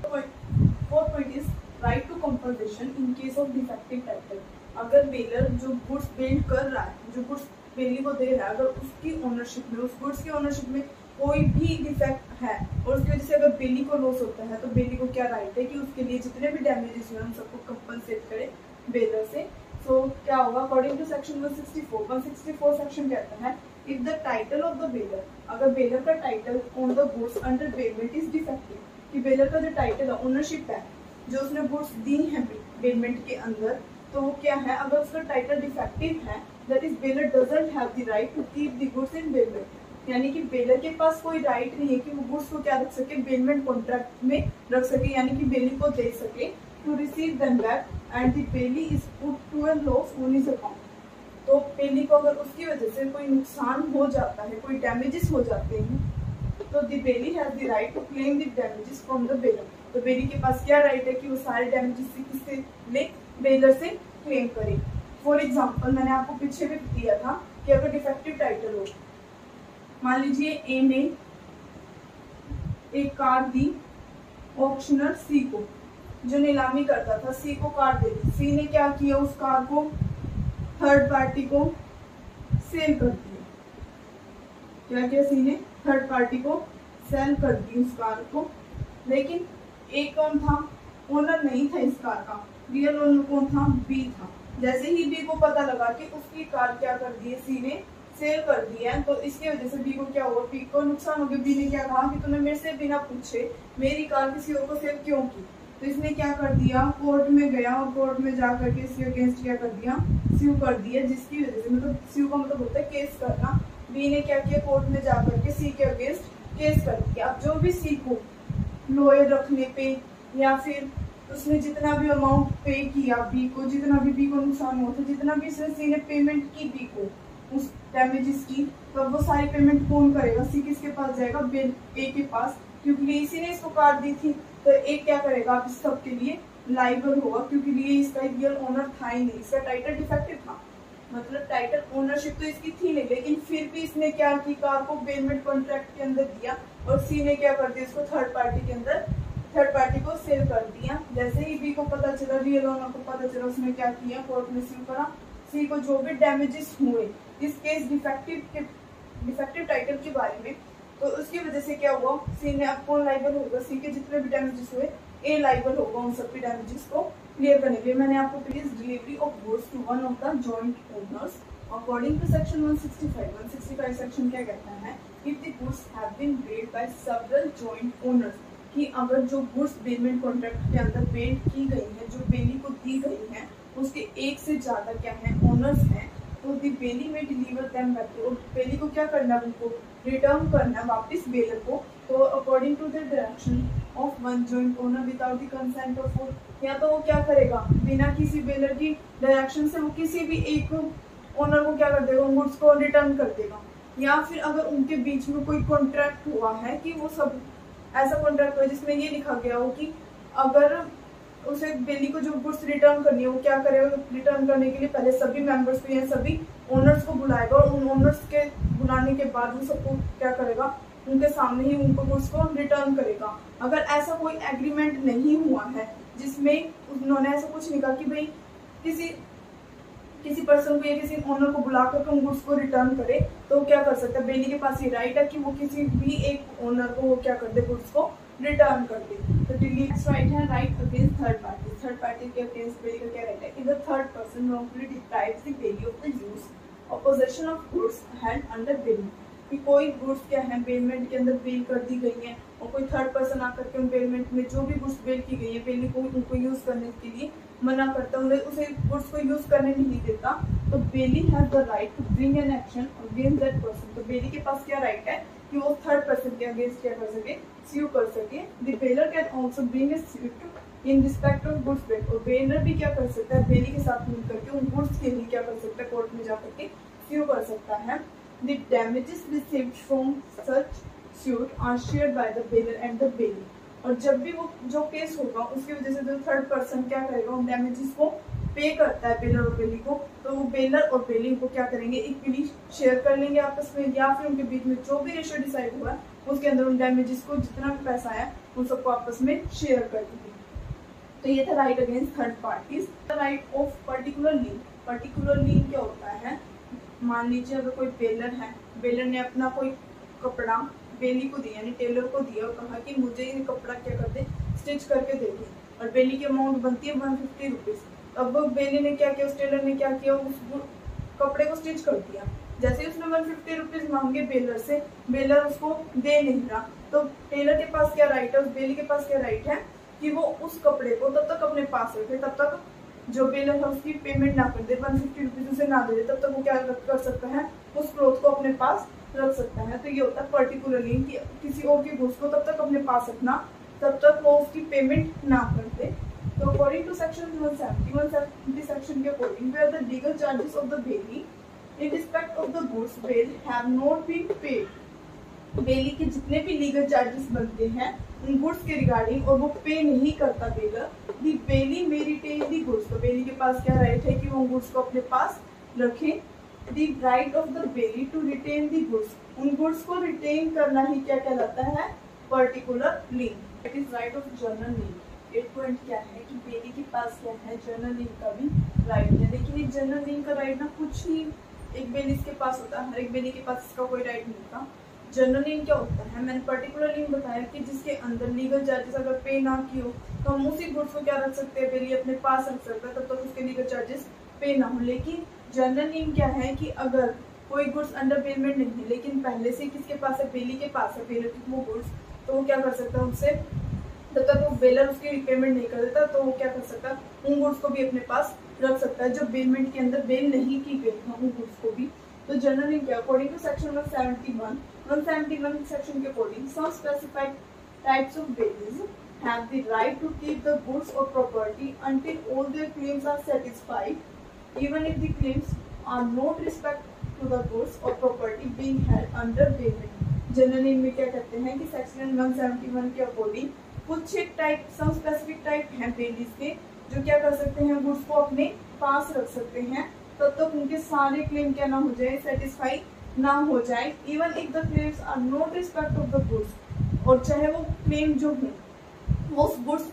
Fourth point is right to compensation in case of defective title. अगर बेलर जो गुड्स बिल्ड कर रहा है, जो गुड्स बेली को दे रहा है, अगर उसकी ओनरशिप में, उस गुड्स की ओनरशिप में कोई भी डिफेक्ट है और उसकी वजह से अगर बेली को लॉस होता है, तो बेली को क्या राइट है कि उसके लिए जितने भी डैमेजेस हुए उन सबको कंपनसेट करे बेलर से। सो क्या होगा, अकॉर्डिंग टू सेक्शन 164 सेक्शन कहता है, if the title of the baler, अगर बेलर का title on the goods under bailment is defective, कि बेलर का जो टाइटल है, ओनरशिप है, जो उसने गुड्स दी हैं बेलमेंट के अंदर, तो वो क्या है, अगर उसका टाइटल डिफेक्टिव है, that is bailor doesn't have the right to keep the goods in bailment, यानी कि बेलर के पास कोई राइट नहीं है कि वो गुड्स को क्या रख सके, बेलमेंट कॉन्ट्रैक्ट में रख सके, यानी कि बेली को दे सके, to receive them back and the bailee is put to a loss on his account. तो बेली को अगर उसकी वजह से कोई नुकसान हो जाता है, कोई डैमेजेस हो जाते हैं, तो the bailee has the right to claim the damages from the bailor. तो बेली के पास क्या राइट है कि वो सारे डैमेजेस से किससे ले, बेलर से क्लेम करे। फॉर एग्जाम्पल मैंने आपको पीछे भी दिया था कि अगर डिफेक्टिव टाइटल हो, मान लीजिए ए ने एक कार दी ऑक्शनर सी को, जो नीलामी करता था, सी को कार दे दी, सी ने क्या किया, उस कार को थर्ड पार्टी को सेल कर दिया। क्या किया, सी ने थर्ड पार्टी को सेल कर दी उस कार को, लेकिन एक कौन था, ओनर नहीं था इस कार का, रियल ओनर कौन था, बी था। जैसे ही बी को पता लगा कि उसकी कार क्या कर दी है, सी ने सेल कर दी है, तो इसकी वजह से बी को क्या हुआ, बी को नुकसान हो गया। बी ने क्या कहा कि तूने मेरे से बिना पूछे मेरी कार किसी और को सेल क्यों की, तो इसने क्या कर दिया, कोर्ट में गया और कोर्ट में जा करके इसके अगेंस्ट क्या कर दिया, स्यू कर दिया, जिसकी वजह से, मतलब स्यू का मतलब होता है केस करना। बी ने क्या किया, कोर्ट में जा करके सी के अगेंस्ट केस कर दिया। अब जो भी सी को लॉयर रखने पे या फिर उसने जितना भी अमाउंट पे किया बी को, जितना भी बी को नुकसान हुआ था, जितना भी सी ने पेमेंट की बी को उस डैमेजेस की, तो वो सारी पेमेंट कौन करेगा, सी किसके पास जाएगा, ए के पास, क्योंकि इसी ने इसको कार दी थी। तो एक क्या करेगा, आप इस सब के लिए लाइबल होगा, क्योंकि ये इसका रियल ओनर था ही नहीं, इसका टाइटल डिफेक्टिव था। मतलब टाइटल ओनरशिप तो इसकी थी नहीं, लेकिन फिर भी इसने क्या की, कार को बेलमेंट कॉन्ट्रैक्ट के अंदर दिया और सी ने क्या कर दिया, इसको थर्ड पार्टी के अंदर, थर्ड पार्टी को सेल कर दिया। जैसे ही बी को पता चला, रियल ओनर को पता चला, उसने क्या किया, कोर्ट में स्यू करा। सी को जो भी डैमेजेस हुए इस केस डिफेक्टिव टाइटल के बारे में, तो उसकी वजह से क्या हुआ, सी ने अब कौन लाइबल होगा, सी के जितने भी डैमेजेस हुए ए लाइबल होगा उन सभी डैमेजेस को क्लियर करने के लिए। मैंने आपको please delivery of goods to one of the joint owners according to section 165 section क्या कहता है, if the goods have been paid by several joint owners, कि अगर जो गुड्स बेलमेंट कॉन्ट्रैक्ट के अंदर पेड की गई है, जो बेली को दी गई है, उसके एक से ज्यादा क्या है ओनर्स हैं, तो दी बेली में डिलीवर देम बैक टू, बेली को क्या करना है, उनको रिटर्न करना है वापस बेलर को। तो according to the direction of one joint owner without the consent of four, या तो वो क्या करेगा, बिना किसी बेलर की डायरेक्शन से वो किसी भी एक ओनर को क्या कर देगा, उन गुड्स को रिटर्न कर देगा। या फिर अगर उनके बीच में कोई कॉन्ट्रैक्ट हुआ है कि वो सब ऐसा कॉन्ट्रैक्ट हुआ जिसमें ये लिखा गया हो कि अगर उसे बेली को जो गुड्स रिटर्न करनी है, वो क्या करेगा, रिटर्न करने के लिए पहले सभी मेंबर्स को या सभी ओनर्स को बुलाएगा और उन ओनर्स के बुलाने के बाद वो सबको क्या करेगा, उनके सामने ही उनको गुड्स को रिटर्न करेगा। अगर ऐसा कोई एग्रीमेंट नहीं हुआ है जिसमें उन्होंने ऐसा कुछ नहीं कहा कि भाई किसी पर्सन को या किसी ओनर को बुला कर उन गुड्स को रिटर्न करे, तो क्या कर सकता है, बेली के पास ये राइट है कि वो किसी भी एक ओनर को वो क्या कर दे, गुड्स को रिटर्न कर दे। तो डिलीट राइट है, राइट अगेंस्ट थर्ड पार्टी के अगेंस्ट बेली का क्या राइट है, if the third person wrongfully deprives the bailee of the use or possession of goods hand under bailee, कि कोई गुड्स क्या है बेलमेंट के अंदर बेल कर दी गई है और कोई थर्ड पर्सन आकर के उन बेलमेंट में जो भी गुड्स बेल की गई है, बेली को उनको यूज करने के लिए मना करता है, उसे गुड्स को यूज करने नहीं देता, तो bailee has the right to bring an action against that person. तो बेली के पास क्या राइट है कि वो थर्ड पर्सन के अगेंस्ट क्या कर सके, स्यू कर सके। The bailor can also bring a suit in respect of goods bailed, और बेलर भी क्या कर सकता है, बेली के साथ मिलकर के उन गुड्स के लिए क्या कर सकता है, कोर्ट में जाकर के स्यू कर सकता है। The damages received from such suit are shared by the bailiff and the bailey, और जब भी वो जो केस होगा उसकी वजह से जो थर्ड पर्सन क्या करेगा, उन डैमेजेस को पे करता है बेलर और बेली को, तो वो बेलर और बेली को क्या करेंगे, इक्वली शेयर कर लेंगे आपस में, या फिर उनके बीच में जो भी रेशियो डिसाइड हुआ उसके अंदर उन डैमेजेस को जितना भी पैसा है उन सबको आपस में शेयर कर देंगे। तो ये था right against third parties. Right of particular lien, particular lien क्या होता है, मान लीजिए अगर कोई बेलर है, बेलर ने अपना कोई कपड़ा बेली को दिया, यानी टेलर को दिया और कहा कि मुझे ये कपड़ा क्या कर दे, स्टिच करके दे दे, और बेली की अमाउंट बनती है 150 रुपीज। अब बेली ने क्या किया, उस टेलर ने क्या किया, उस कपड़े को स्टिच कर दिया। जैसे उसने 150 रुपीज मांगे बेलर से, बेलर उसको दे नहीं रहा, तो टेलर के पास क्या राइट है, उस बेली के पास क्या राइट है कि वो उस कपड़े को तब तक अपने पास रखे, तब तक जो बेलर है उसकी पेमेंट ना कर दे, 150 रुपीज उसे ना दे, तब तक वो क्या कर सकता है, उस क्लॉथ को अपने पास रख सकता है। तो ये होता है पर्टिकुलर लीन, कि किसी और के गुड्स को तब तक अपने पास रखना तब तक वो उसकी पेमेंट ना कर दे। तो अकॉर्डिंग टू सेक्शन 170 सेक्शन के according, where the legal charges of the bailee in respect of the goods bail have not been paid, bailee के जितने भी लीगल चार्जेस बनते हैं उन गुड्स के रिगार्डिंग और वो पे नहीं करता bailor, the bailee may retain the goods, तो बेली के पास क्या राइट है कि वो गुड्स को अपने पास रखे। The right of the bailee to retain the goods, उन गुड्स को रिटेन करना ही क्या कहलाता है, particular lien. It is right of general lien. एक पॉइंट क्या है कि बेली के पास क्या है, जर्नल लीन का भी राइट है, लेकिन एक जर्नल लीन का राइट ना कुछ ही एक बेली के पास होता है, हर एक बेली के पास इसका कोई राइट नहीं होता। जनरल लीन क्या होता है, मैंने पर्टिकुलर लीन बताया कि जिसके अंदर लीगल चार्जेस अगर पे ना की हो तो हम उसी गुड्स को क्या रख सकते हैं, बेली अपने पास रख सकता है, तब तक उसके लीगल चार्जेस पे ना हो। लेकिन जनरल लीन क्या है कि अगर कोई गुड्स अंडर पेमेंट नहीं है लेकिन पहले से किसके पास है, बेली के पास है, बेलर की वो गुड्स, तो वो क्या कर सकता है, उससे जब तक वो बेलर उसकी पेमेंट नहीं कर देता तो वो क्या कर सकता है, उन गुड्स को भी अपने पास रख सकता है जो पेमेंट के अंदर बेल नहीं की गई है, उन गुड्स को भी। तो जनरल लीन क्या, अकॉर्डिंग टू सेक्शन 171 सेक्शन के according, some specified types of bailees have the right to keep the goods or property until all their claims are satisfied, even if the claims are not respect to the goods or property being held under payment। Generally में क्या कहते हैं कि section 171 के according कुछ एक type, some specific type हैं बेलीज के जो क्या कर सकते हैं, गुड्स को अपने पास रख सकते हैं तब तक उनके सारे क्लेम क्या ना हो जाए, सेटिस्फाई ना हो जाए। Even if the claims are not respect of the goods, और चाहे वो क्लेम जो है वो उस गुड्स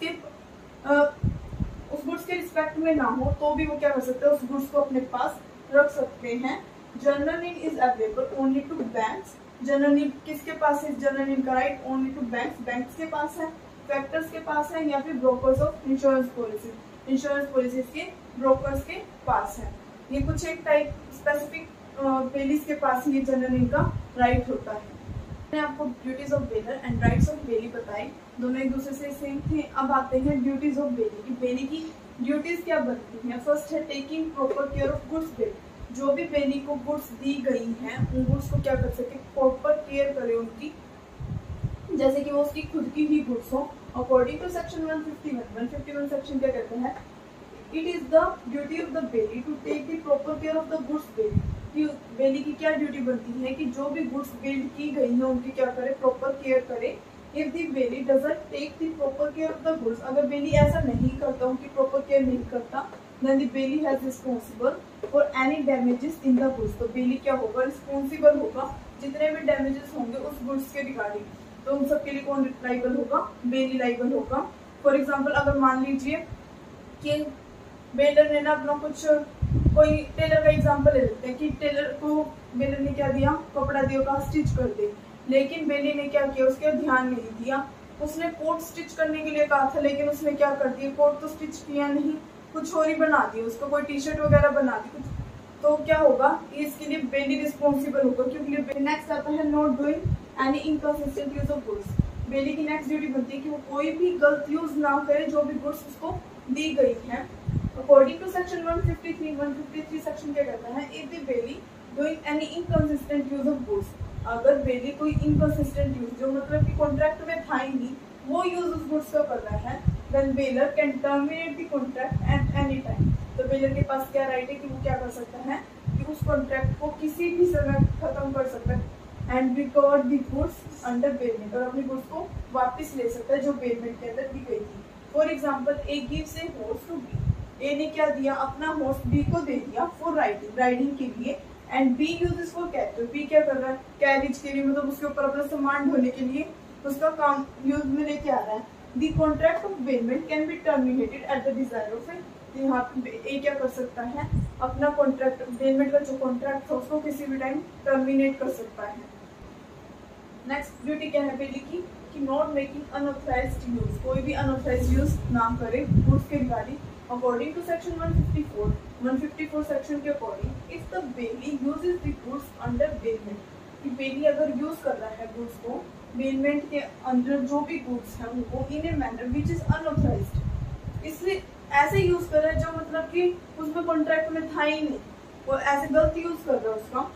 के रिस्पेक्ट में ना हो, तो भी वो क्या कर सकते हैं, उस गुड्स को अपने पास रख सकते हैं। General need is available only to banks. General need किसके पास है? जनरल नीड का right only to banks, banks के पास है, फैक्टर्स के पास है, या फिर brokers of insurance policy, insurance policies के ब्रोकर्स के पास है। ये कुछ एक टाइप स्पेसिफिक बेलीज के पास ये जनरल नीड का राइट होता है। मैंने आपको duties of baler and rights of belly बताई, दोनों एक दूसरे से सेम थे। अब आते हैं ड्यूटीज ऑफ बेली की। बेली की ड्यूटीज क्या बनती हैं? फर्स्ट है taking proper care of goods bailed. जो भी बेली को गुड्स दी गई हैं उन गुड्स को क्या कर सके, प्रॉपर केयर करे उनकी, जैसे कि वो उसकी खुद की ही गुड्स हो। अकॉर्डिंग टू सेक्शन 151 सेक्शन क्या कहते हैं? It is the duty of the bailee to take the proper care of the goods bail. Bailee की क्या ड्यूटी बनती है कि जो भी गुड्स बिल्ड की गई है उनकी क्या करे, प्रॉपर केयर करे। If the bailee doesn't take the proper care of the goods, अगर बेली ऐसा नहीं करता, उनकी प्रॉपर केयर नहीं करता, then the bailee has responsible for any damages in the goods. तो बेली क्या होगा, रिस्पांसिबल होगा जितने भी डैमेजेस होंगे उस गुड्स के रिगार्डिंग। तो उन सबके लिए कौन लाइबल होगा? बेली लाइबल होगा। फॉर एग्जाम्पल अगर मान लीजिए कि बेलर ने ना अपना कुछ, कोई टेलर का एग्जांपल ले लेते हैं कि टेलर को बेलर ने क्या दिया, कपड़ा दिया, कहा स्टिच कर दे, लेकिन बेली ने क्या किया, उसके ध्यान नहीं दिया। उसने कोट स्टिच करने के लिए कहा था, लेकिन उसने क्या कर दिया, कोट तो स्टिच किया नहीं, कुछ और ही बना दिया, उसको कोई टी शर्ट वगैरह बना दी। तो क्या होगा, इसके लिए बेली रिस्पॉन्सिबल होगा, क्योंकि नेक्स्ट आता है not doing any inconsistent use of goods. Bailee की नेक्स्ट ड्यूटी बनती है कि वो कोई भी गलत यूज ना करे जो भी गुड्स उसको दी गई है। अकॉर्डिंग टू सेक्शन 153 सेक्शन क्या कहता है? If the Bailey doing any inconsistent use of goods, अगर बेली कोई इनकंसिस्टेंट यूज, जो मतलब कि कॉन्ट्रैक्ट में था ही नहीं, वो यूज उस गुड्स का कर रहा है, then bailor can terminate the contract at any time. तो बेलर के पास क्या राइट है कि वो क्या कर सकता है कि उस कॉन्ट्रैक्ट को किसी भी समय खत्म कर सकता है and recover the goods under bailment, और अपनी गुड्स को वापस ले सकता है जो बेलमेंट के अंदर दी गई थी। For example A gives a horse to B, A ने क्या दिया, अपना हॉर्स बी को दे दिया फॉर राइडिंग के लिए, and B uses for carriage. B क्या कर रहा है, कैरिज के लिए, मतलब उसके ऊपर अपना सामान ढोने के लिए उसका काम यूज में लेके आ रहा है। The contract of bailment can be terminated at the desire of A. यहाँ ए क्या कर सकता है, अपना कॉन्ट्रैक्ट, बेलमेंट का जो कॉन्ट्रैक्ट था उसको किसी भी टाइम टर्मिनेट कर सकता है। नेक्स्ट ड्यूटी क्या है बेली की, कि नॉट मेकिंग अनऑथराइज्ड यूज, कोई भी अनऑथराइज्ड यूज ना करे गुड्स के regarding. According to section 154 section के according, if the bailee uses the goods under bailment, कि बेली अगर यूज कर रहा है गुड्स को बेलमेंट के अंदर, जो भी गुड्स है उनको in a manner which is unauthorized, इसलिए ऐसे यूज कर रहा है जो मतलब कि उसमें कॉन्ट्रैक्ट में था ही नहीं, वो ऐसे गलत यूज कर रहा है उसका,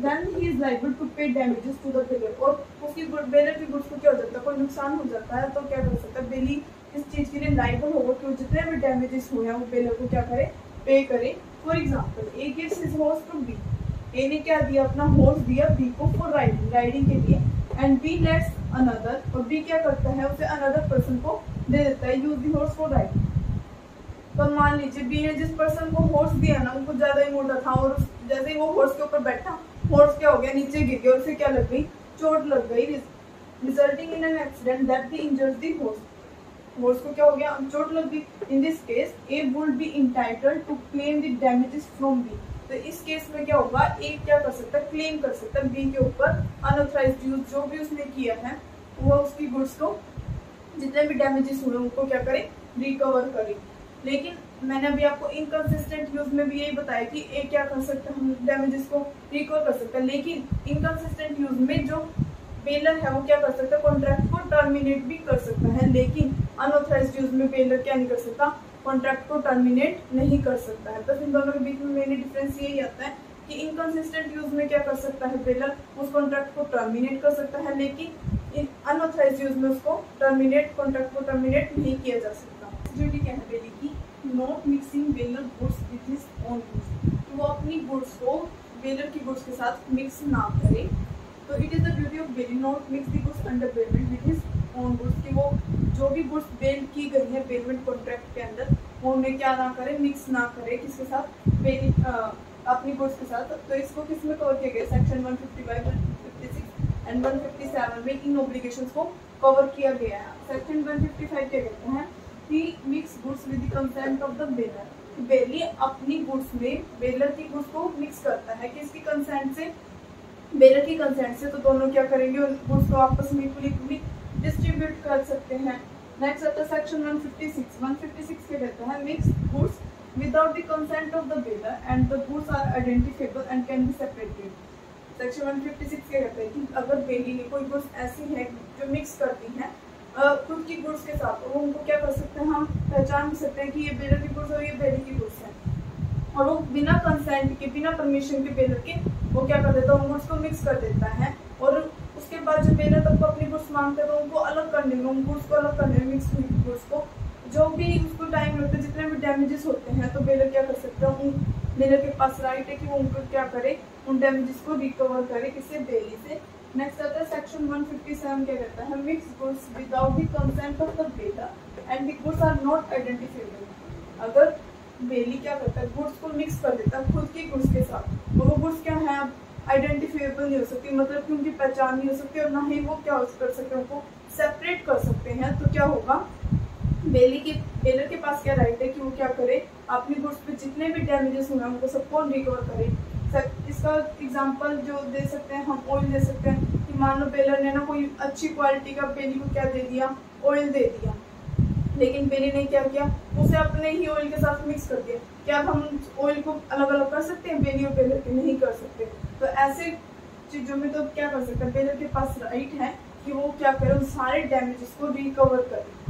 then he is liable to pay damages to the bearer। और उसकी बेलर की गुड्स को क्या हो जाता है, कोई नुकसान हो जाता है, तो क्या कर सकता है, बेली इस चीज के लिए लाइबल होगा कि जितने भी डैमेजेस हुए हैं वो बेलर को क्या करे, पे करे। For example A gives his horse to B, A ने क्या दिया, अपना हॉर्स दिया बी को फॉर राइडिंग के लिए, एंड बी लेट्स अनदर, और बी क्या करता है, उसे अनदर पर्सन को दे देता है use the horse for riding. तो मान लीजिए बी ने जिस पर्सन को हॉर्स दिया ना, उनको ज्यादा ही मोटा था, और जैसे ही वो हॉर्स के ऊपर बैठा, हॉर्स क्या हो गया, नीचे गिर गया, और उसे क्या लग गई, चोट लग गई, resulting in an accident that the injures the horse. Horse को क्या हो गया, चोट लग गई। In this case A would be entitled to claim the damages from B. तो इस केस में क्या होगा, ए क्या कर सकता है, क्लेम कर सकता है बी के ऊपर अनऑथराइज्ड यूज जो भी उसने किया है, वो उसकी गुड्स को जितने भी डैमेजेस हुए उनको क्या करे, रिकवर करे। लेकिन मैंने अभी आपको इनकंसिस्टेंट यूज में भी यही बताया कि ए क्या कर सकता है, डैमेजेस को रिकवर कर सकता है, लेकिन इनकंसिस्टेंट यूज में जो बेलर है वो क्या कर सकता है, कॉन्ट्रैक्ट को टर्मिनेट भी कर सकता है, लेकिन अनऑथराइज्ड यूज में बेलर क्या नहीं कर सकता, कॉन्ट्रैक्ट को टर्मिनेट नहीं कर सकता है। बस इन दोनों के बीच में मेन डिफरेंस यही आता है कि इनकंसिस्टेंट यूज में क्या कर सकता है, बेलर उस कॉन्ट्रैक्ट को टर्मिनेट कर सकता है, लेकिन अनऑथराइज्ड यूज में उसको कॉन्ट्रैक्ट को टर्मिनेट नहीं किया जा सकता। ड्यूटी क्या है बेली की, not mixing baler goods with his own goods, वो अपनी गुड्स को बेलर की गुड्स के साथ मिक्स ना करे। तो it is the duty of belly not mix the goods under bailment with his own goods, कि वो जो भी गुड्स बेल की गई है बेलमेंट कॉन्ट्रैक्ट के अंदर, वो उन्हें क्या ना करे, मिक्स ना करे, किसके साथ, बेली अपनी गुड्स के साथ, तो इसको किस में कवर किया गया? सेक्शन 155, 156 एंड 157 में इन ऑब्लिगेशंस को कवर किया गया है। सेक्शन 155 क्या कहते हैं कि mix goods with the consent of the bailor. Bailee अपनी गुड्स में बेलर की गुड्स को मिक्स करता है, किसकी कंसेंट से? बेलर की कंसेंट से। तो दोनों क्या करेंगे? उन गुड्स को आपस में इक्वली डिस्ट्रीब्यूट कर सकते हैं। नेक्स्ट आता है सेक्शन 156। 156 क्या कहता है? Mix goods without the consent of the bailor and the goods are identifiable and can be separated. Section 156 क्या कहता है कि अगर बेली ने कोई गुड्स ऐसी है जो मिक्स करती हैं खुद की गुड्स के साथ, तो वो उनको क्या कर सकते हैं? हम पहचान भी सकते हैं कि ये बेलर की गुड्स और ये बेली की गुड्स है, और वो बिना कंसेंट के, बिना परमिशन के बेलर के वो क्या कर देता है? उन गुड्स को मिक्स कर देता है। और उसके बाद जब बेलर तब अपनी गुड्स मांगते हैं तो उनको अलग करने में, उन गुड्स को अलग करने में, मिक्स हुई गुड्स को जो भी उसको टाइम लगता है, जितने भी डैमेजेस होते हैं, तो बेलर क्या कर सकता है? उन बेलर के पास राइट है कि वो उनको क्या करे? उन डैमेजेस को रिकवर करे, किससे? बेली से। नेक्स्ट आता है सेक्शन 157 क्या कहता है? Mix goods without the consent of the bailor and the goods are not identifiable. अगर बेली क्या करता है? गुड्स को मिक्स कर देता है खुद की गुड्स के साथ, और वो गुड्स क्या है? आइडेंटिफाइबल नहीं हो सकती, मतलब कि उनकी पहचान नहीं हो सकती, और ना ही वो क्या कर सकते हैं? उनको सेपरेट कर सकते हैं। तो क्या होगा? बेलर के पास क्या राइट है कि वो क्या करे? अपनी गुड्स पे जितने भी डैमेजेस हुए हैं उनको सबको रिकवर करे। इसका एग्जांपल जो दे सकते हैं हम, ऑयल दे सकते हैं कि मान लो बेलर ने ना कोई अच्छी क्वालिटी का बेली को क्या दे दिया? ऑयल दे दिया, लेकिन बेली ने क्या किया? उसे अपने ही ऑयल के साथ मिक्स कर दिया। क्या हम ऑयल को अलग अलग कर सकते हैं? बेली और बेलर के नहीं कर सकते। तो ऐसे चीजों में तो क्या कर सकते हैं? बेलर के पास राइट है कि वो क्या करे? उन सारे डैमेजेस को रिकवर करे।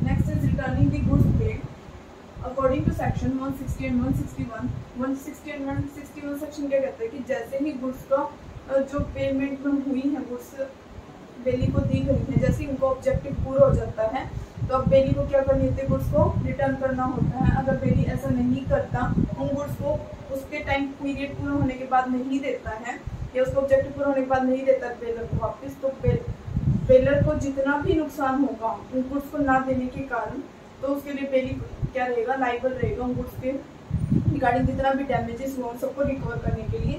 Next is returning the goods paid according to section 160 and 161। 160 and 161 section क्या कहता है कि जैसे ही गुड्स का जो पेमेंट में हुई है, गुड्स बेली को दी गई है, जैसे ही उनका ऑब्जेक्टिव पूरा हो जाता है, तो अब बेली को क्या करनी होती है? गुड्स को रिटर्न करना होता है। अगर बेली ऐसा नहीं करता, उन गुड्स को उसके टाइम पीरियड पूरा होने के बाद नहीं देता है, या उसका ऑब्जेक्टिव पूरा होने के बाद नहीं देता है बेलर को वापस, तो बेलर को जितना भी नुकसान होगा उन गुड्स को ना देने के कारण, तो उसके लिए बेली क्या रहेगा? लाइबल रहेगा उन गुड्स के रिगार्डिंग जितना भी डैमेजेस हुआ उन सबको रिकवर करने के लिए।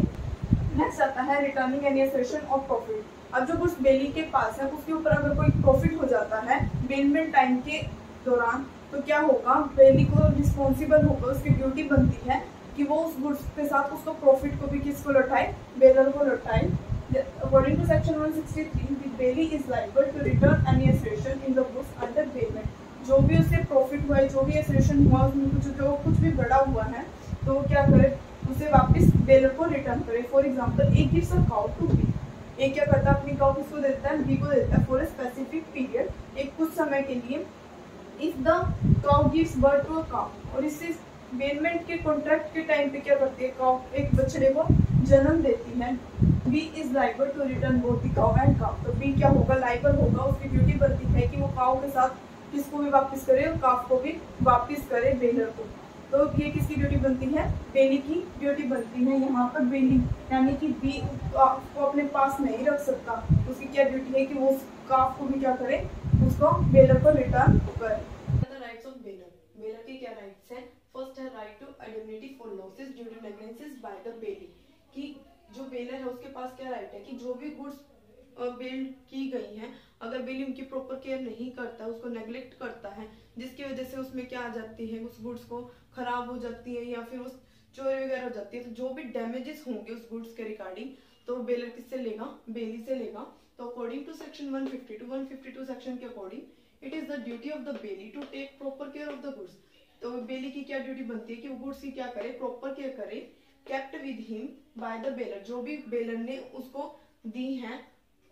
नेक्स्ट आता है returning any accession of profit. अब जो गुड्स बेली के पास है उसके ऊपर अगर कोई प्रॉफिट हो जाता है बेलमेंट टाइम के दौरान, तो क्या होगा? बेली को रिस्पॉन्सिबल होगा, उसकी ड्यूटी बनती है कि वो उस गुड्स के साथ उसको प्रॉफिट को भी किसको लौटाए? बेलर को लौटाए। According to section 163, the bailey is liable to return any assertion in the goods under bailment. जो भी उससे प्रॉफिट हुआ है, जो भी एसेशन हुआ, उसमें कुछ भी बड़ा हुआ है, तो वो क्या करे? उसे वापस बेलर को रिटर्न करे। फॉर एग्जाम्पल, एक gives a cow to B. एक क्या करता है? अपनी काउ किसको देता है? बी को देता है। फॉर ए स्पेसिफिक पीरियड, एक कुछ समय के लिए। If the cow gives birth to a cow, और इससे बेलमेंट के कॉन्ट्रैक्ट के टाइम पे क्या करती है? काउ एक बछड़े को जन्म देती है। B is liable to return both the cow and cow. तो बी क्या होगा? लाइबल होगा, उसकी ड्यूटी बनती है कि वो काउ के साथ किसको भी वापस करे और काफ को भी वापस करे, बेलर को। तो ये किसकी ड्यूटी बनती है? बेली की ड्यूटी बनती है। यहाँ पर बेली यानी कि बी को अपने पास नहीं रख सकता, उसकी क्या ड्यूटी है कि वो उस काफ को भी क्या करे? उसको बेलर को रिटर्न करे। Rights of baler. बेलर के क्या राइट्स हैं? फर्स्ट है right to indemnity for losses due to negligence by the bailee. कि जो बेलर है उसके पास क्या राइट है कि जो भी गुड्स बेल्ड की गई हैं, अगर बेली उनकी प्रॉपर केयर नहीं करता, उसको नेग्लेक्ट करता है, जिसकी वजह से उसमें क्या आ जाती है? उस गुड्स को खराब हो जाती है या फिर उस चोरी वगैरह हो जाती है, तो जो भी डैमेजेस होंगे उस गुड्स के रिगार्डिंग, तो बेलर किससे लेगा? बेली से लेगा। तो अकॉर्डिंग टू सेक्शन 152 सेक्शन के according it is the duty of the bailee to take proper care of the goods. तो बेली की क्या ड्यूटी बनती है कि वो गुड्स की क्या करे? प्रॉपर केयर करे। Kept with him by the bailor, जो भी बेलर ने उसको दी है।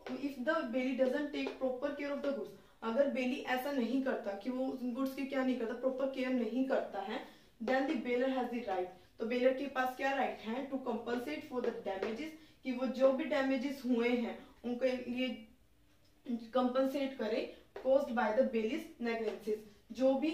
If the bailee doesn't take proper care of the goods, अगर बेली ऐसा नहीं करता कि वो गुड्स की क्या नहीं करता? प्रॉपर केयर नहीं करता है, then the bailor has the right. तो बेलर के पास क्या राइट है? To compensate for the damages, कि वो जो भी डैमेजेस हुए हैं उनके लिए कंपनसेट करे, caused by the bailee's negligence, जो भी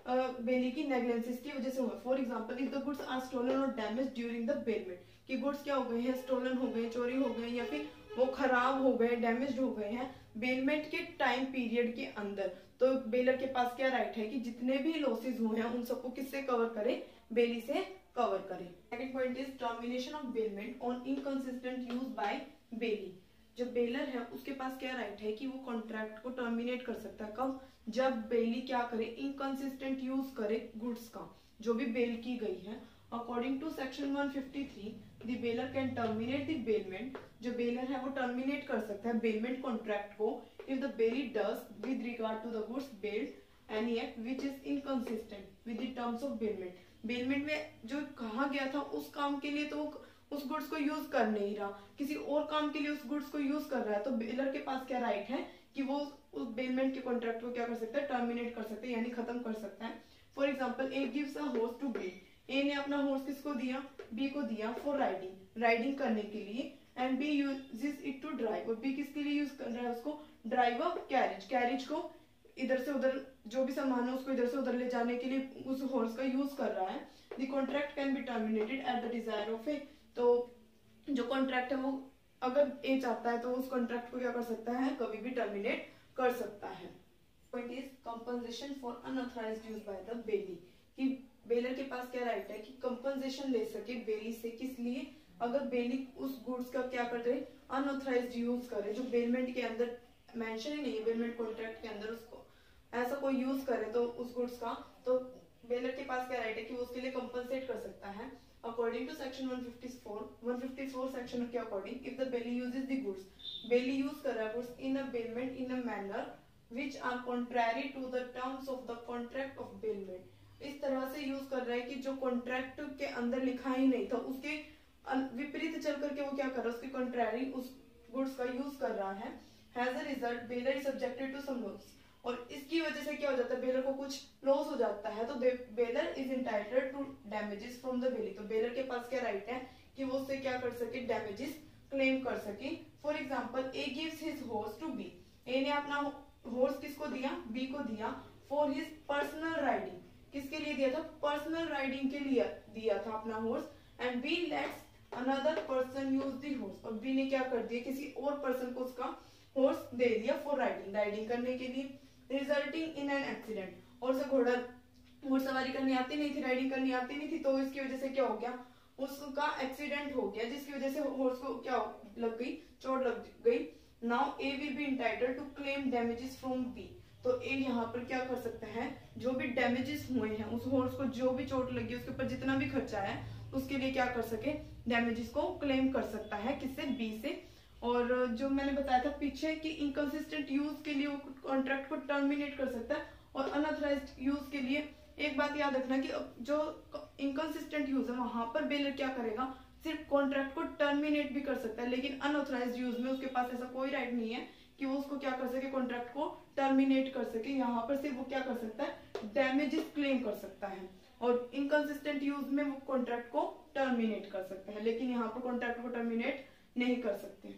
बेली की नेग्लिजेंस की वजह से हुआ। For example, if the goods are stolen और डैमेज ड्यूरिंग द बेलमेंट, कि गुड्स क्या हो गए हैं? स्टोलन हो गए, चोरी हो गए, या फिर वो खराब हो गए, डैमेज हो गए हैं बेलमेंट के टाइम पीरियड के अंदर, तो बेलर के पास क्या राइट है कि जितने भी लॉसेस हुए हैं उन सबको किससे कवर करे? बेली से कवर करे। Second point is termination of bailment on inconsistent use by bailee. जो बेलर है उसके पास क्या राइट है कि वो कॉन्ट्रैक्ट को टर्मिनेट कर सकता है। कब? जब बेली क्या करे, इनकंसिस्टेंट यूज करे गुड्स का, जो भी बेल की गई है। According to section 153 the bailor can terminate the bailment. जो बेलर है वो टर्मिनेट कर सकता है बेलमेंट कॉन्ट्रैक्ट को if the bailee does with regard to the goods bailed any act which is inconsistent with the terms of bailment. Bailment में जो कहा गया था उस काम के लिए तो उस गुड्स को यूज कर नहीं रहा, किसी और काम के लिए उस गुड्स को यूज कर रहा है, तो बेलर के पास क्या राइट है कि वो उस बेलमेंट के कॉन्ट्रैक्ट को क्या कर सकता है, टर्मिनेट कर सकता है, यानी खत्म कर सकता है। For example A gives a horse to B. A ने अपना हॉर्स किसको दिया, बी को दिया फॉर राइडिंग, राइडिंग करने के लिए, and B uses it to drive. और बी किसके लिए यूज कर रहा है, उसको ड्राइव अ कैरेज, कैरेज को इधर से उधर जो भी सामान है उसको इधर से उधर ले जाने के लिए उस हॉर्स का यूज कर रहा है। The contract can be terminated at the desire of A. तो जो कॉन्ट्रैक्ट है वो अगर ए चाहता है तो उस कॉन्ट्रैक्ट को क्या कर सकता है, कभी भी टर्मिनेट कर सकता है। Point is compensation for unauthorized use by the bailee. कि बेलर के पास क्या राइट है कि कंपनसेशन ले सके बेली से, किस लिए, अगर बेली उस गुड्स का क्या कर रहे, अनऑथराइज्ड यूज करे, जो बेलमेंट के अंदर मेंशन ही नहीं है, बेलमेंट कॉन्ट्रैक्ट के अंदर उसको ऐसा कोई यूज करे तो उस गुड्स का, तो बेलर के पास क्या राइट है कि वो उसके लिए कंपनसेट कर सकता है। अकॉर्डिंग टू सेक्शन 154 सेक्शन के according if the bailee uses the goods, bailee use कर रहा है goods in a bailment in a manner which are contrary to the terms of the contract of bailment. इस तरह से use कर रहा है कि जो कॉन्ट्रैक्ट के अंदर लिखा ही नहीं था उसके विपरीत चल करके वो क्या कर रहा है, उसके कॉन्ट्रैरी उस गुड्स का यूज कर रहा है। Has a result bailor is subjected to some loss. और इसकी वजह से क्या हो जाता है, बेलर को कुछ लॉस हो जाता है, तो bailor is entitled to damages from the bailee. तो बेलर के पास क्या राइट है कि वो उससे क्या कर सके, डैमेजेस क्लेम कर सके। For example A gives his horse to B. A ने अपना हॉर्स किसको दिया, बी को दिया फॉर हिज पर्सनल राइडिंग। किसके लिए दिया था, पर्सनल राइडिंग के लिए दिया था अपना horse. And B lets another person use the horse. और बी ने क्या कर दिया, किसी और पर्सन को उसका हॉर्स दे दिया फॉर राइडिंग, राइडिंग करने के लिए, रिजल्टिंग इन एन एक्सीडेंट। और से घोड़सवारी करनी आती नहीं थी, राइडिंग करनी आती नहीं थी, तो इसकी वजह से क्या हो गया, उसका एक्सीडेंट हो गया, जिसकी वजह से हॉर्स को क्या लग गई, चोट लग गई। Now A will be entitled to claim damages from B. तो ए यहाँ पर क्या कर सकता है, जो भी डैमेजेस हुए हैं उस हॉर्स को, जो भी चोट लगी उसके ऊपर जितना भी खर्चा है उसके लिए क्या कर सके, डैमेजेस को क्लेम कर सकता है, किससे, बी से। और जो मैंने बताया था पीछे कि इनकंसिस्टेंट यूज के लिए वो कॉन्ट्रैक्ट को टर्मिनेट कर सकता है, और अनऑथराइज्ड यूज के लिए एक बात याद रखना कि जो इनकंसिस्टेंट यूज है वहां पर बेलर क्या करेगा, सिर्फ कॉन्ट्रैक्ट को टर्मिनेट भी कर सकता है, लेकिन अनऑथराइज्ड यूज में उसके पास ऐसा कोई राइट नहीं है कि वो उसको क्या कर सके, कॉन्ट्रैक्ट को टर्मिनेट कर सके। यहाँ पर सिर्फ वो क्या कर सकता है, डैमेजेस क्लेम कर सकता है, और इनकंसिस्टेंट यूज में वो कॉन्ट्रैक्ट को टर्मिनेट कर सकता है, लेकिन यहाँ पर कॉन्ट्रैक्ट को टर्मिनेट नहीं कर सकते।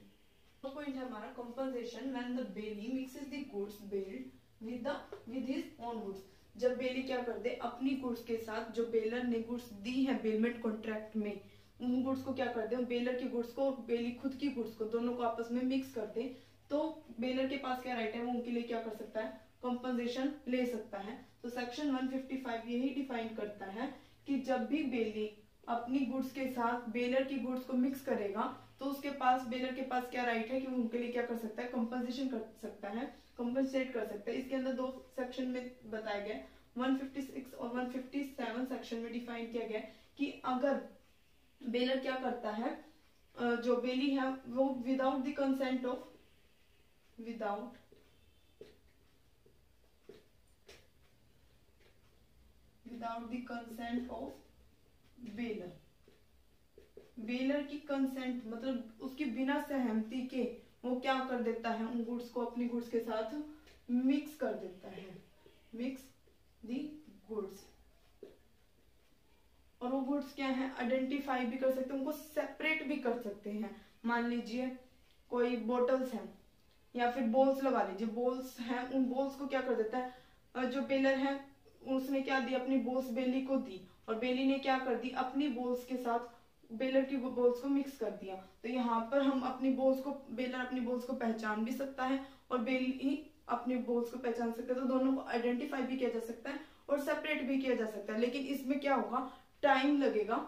तो पॉइंट है हमारा compensation when the bailee mixes the goods bailed with his own goods. जब बेली क्या कर दे, अपनी गुड्स के साथ जो बेलर ने गुड्स दी है बेलमेंट कॉन्ट्रैक्ट में, उन गुड्स को क्या कर दे, बेलर की गुड्स को और बेली खुद की गुड्स को, दोनों को आपस में मिक्स कर दे, तो बेलर के पास क्या राइट है, वो उनके लिए क्या कर सकता है, कंपनसेशन ले सकता है। तो सेक्शन 155 यही डिफाइन करता है कि जब भी बेली अपनी गुड्स के साथ बेलर की गुड्स को मिक्स करेगा तो उसके पास, बेलर के पास क्या राइट है कि वो उनके लिए क्या कर सकता है, कंपनसेशन कर सकता है, कंपनसेट कर सकता है। इसके अंदर दो सेक्शन में बताया गया, 156 और 157 सेक्शन में डिफाइन किया गया कि अगर बेलर क्या करता है, जो बेली है वो without the consent of, without the consent of baler, baler की कंसेंट मतलब उसकी बिना सहमति के वो क्या कर देता है, उन गुड्स को अपनी गुड्स के साथ मिक्स कर देता है, मिक्स दी गुड्स। और वो गुड्स क्या है, आइडेंटिफाई भी कर सकते हैं, उनको सेपरेट भी कर सकते हैं। मान लीजिए कोई बोटल्स हैं या फिर बॉल्स लगा लीजिए, बॉल्स हैं, उन बॉल्स को क्या कर देता है, जो बेलर है उसने क्या दी, अपनी बॉल्स बेली को दी, और बेली ने क्या कर दी, अपनी बॉल्स के साथ बेलर की बॉल्स को मिक्स कर दिया। तो यहाँ पर हम अपनी बॉल्स को, बेलर अपनी बॉल्स को पहचान भी सकता है और बेली अपनी बॉल्स को पहचान सकता है, तो दोनों को आइडेंटिफाई भी किया जा सकता है और सेपरेट भी किया जा सकता है। लेकिन इसमें क्या होगा, टाइम लगेगा,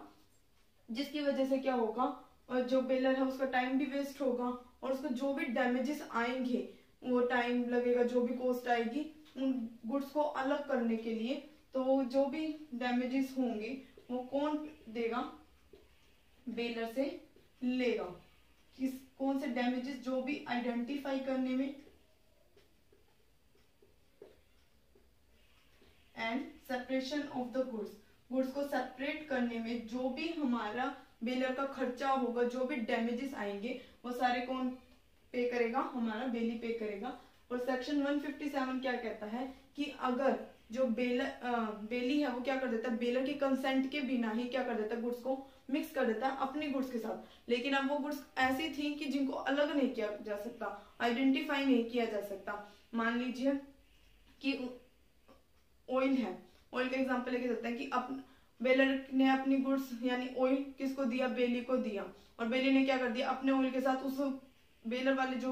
जिसकी वजह से क्या होगा, और जो बेलर है उसका टाइम भी वेस्ट होगा और उसको जो भी डैमेजेस आएंगे वो टाइम लगेगा, जो भी कॉस्ट आएगी उन गुड्स को अलग करने के लिए, तो जो भी डैमेजेस होंगे वो कौन देगा, बेलर से लेगा। किस कौन से डैमेजेस जो भी आइडेंटिफाई करने में and separation of the goods, goods को सेपरेट करने में जो भी हमारा बेलर का खर्चा होगा, जो भी डैमेजेस आएंगे वो सारे कौन पे करेगा, हमारा बेली पे करेगा। और सेक्शन 157 क्या कहता है कि अगर जो बेली है वो क्या कर देता है, बेलर के कंसेंट के बिना ही क्या कर देता है, गुड्स को मिक्स कर देता है अपने गुड्स के साथ। लेकिन अब वो गुड्स ऐसी थी कि जिनको अलग नहीं किया जा सकता, आइडेंटिफाई नहीं किया जा सकता। मान लीजिए कि ऑयल है, ऑयल का एग्जांपल लेके चलते हैं कि बेलर ने अपनी गुड्स यानी ऑयल किसको दिया, बेली को दिया, और बेली ने क्या कर दिया, अपने ऑयल के साथ उस बेलर वाले जो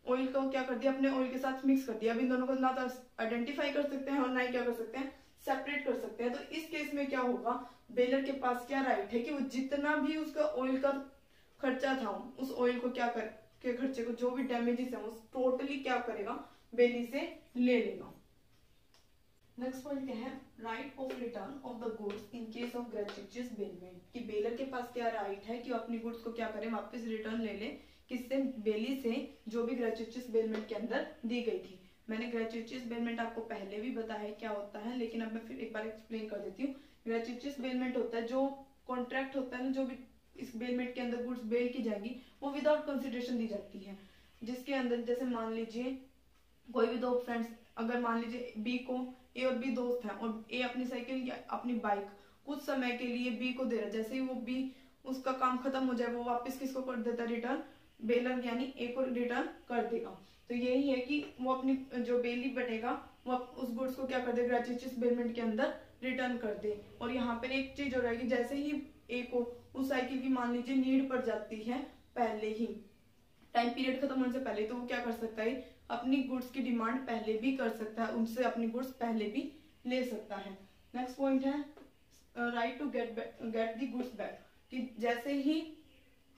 ऑयल को क्या कर दिया, अपने ऑयल के साथ मिक्स कर दिया। अब इन दोनों को ना तो आइडेंटिफाई कर सकते हैं और ना ही क्या कर सकते हैं, सेपरेट कर सकते हैं। तो इस केस में क्या होगा, बेलर के पास क्या राइट है कि वो जितना भी उसका ऑयल का खर्चा था, उस ऑयल को क्या कर के खर्चे को, जो भी डैमेजेस है, वो टोटली क्या करेगा, बेली से ले लेगा। नेक्स्ट पॉइंट क्या है, right of return of the goods in case of gratuitous bailment, कि बेलर के पास क्या राइट है कि वो अपनी गुड्स को क्या करे, वापस रिटर्न ले ले, किससे, बेली से, जो भी ग्रेचुइटस बेलमेंट के अंदर दी गई थी। मैंने ग्रेचुइटस बेलमेंट आपको पहले भी बताया है क्या होता है, लेकिन अब मैं फिर एक बार एक्सप्लेन कर देती हूँ। ग्रेचुइटस बेलमेंट होता है जो कॉन्ट्रैक्ट होता है ना, जो भी इस बेलमेंट के अंदर गुड्स बेल की जाएगी वो विदाउट कंसिडरेशन दी जाती है, जिसके अंदर जैसे मान लीजिए कोई भी दो फ्रेंड्स, अगर मान लीजिए बी को, ए और बी दोस्त हैं और ए अपनी साइकिल या अपनी बाइक कुछ समय के लिए बी को दे रहा है, जैसे ही वो बी उसका काम खत्म हो जाए वो वापस किसको कर देता है, रिटर्न, बेलर यानी ए को रिटर्न कर देगा। तो यही है कि वो अपनी जो बेली बनेगा वो उस गुड्स को क्या कर दे, ग्रेचुइटस बेलमेंट के अंदर रिटर्न कर दे। और यहाँ पर एक चीज हो रहेगी, जैसे ही ए को उस साइकिल की मान लीजिए नीड पड़ जाती है, पहले ही टाइम पीरियड खत्म होने से पहले, तो वो क्या कर सकता है, अपनी गुड्स की डिमांड पहले भी कर सकता है, उनसे अपनी गुड्स पहले भी ले सकता है। नेक्स्ट पॉइंट है right to get the goods back, कि जैसे ही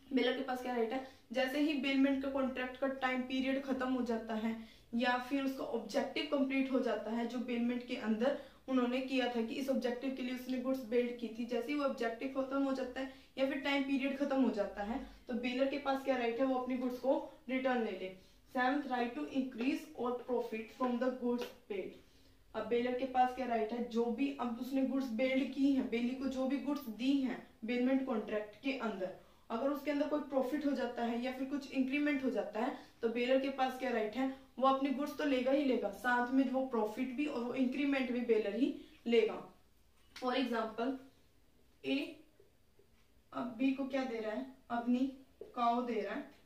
बेलर के पास क्या राइट है, जैसे ही बेलमेंट का कॉन्ट्रैक्ट का टाइम पीरियड खत्म हो जाता है या फिर उसका ऑब्जेक्टिव कंप्लीट हो जाता है जो बेलमेंट के अंदर उन्होंने किया था कि इस ऑब्जेक्टिव के लिए उसने गुड्स बिल्ड की थी, जैसे ही वो ऑब्जेक्टिव खत्म हो जाता है या फिर टाइम पीरियड खत्म हो जाता है, तो बेलर के पास क्या राइट है, वो अपनी गुड्स को रिटर्न ले ले। सेवंथ, राइट टू इंक्रीज और प्रॉफिट फ्रॉम द गुड्स बेल्ड। अब बेलर के पास क्या राइट है, जो भी अब उसने गुड्स बिल्ड की है, बेली को जो भी गुड्स दी हैं बेलमेंट कॉन्ट्रैक्ट के अंदर, अगर उसके अंदर कोई प्रॉफिट हो जाता है या फिर कुछ इंक्रीमेंट हो जाता है, तो बेलर के पास क्या राइट है, वो अपनी गुड्स तो लेगा ही लेगा, साथ में वो प्रॉफिट भी और वो इंक्रीमेंट भी बेलर ही लेगा। फॉर एग्जाम्पल ए अब बी को क्या दे रहा है, अपनी काऊ दे रहा है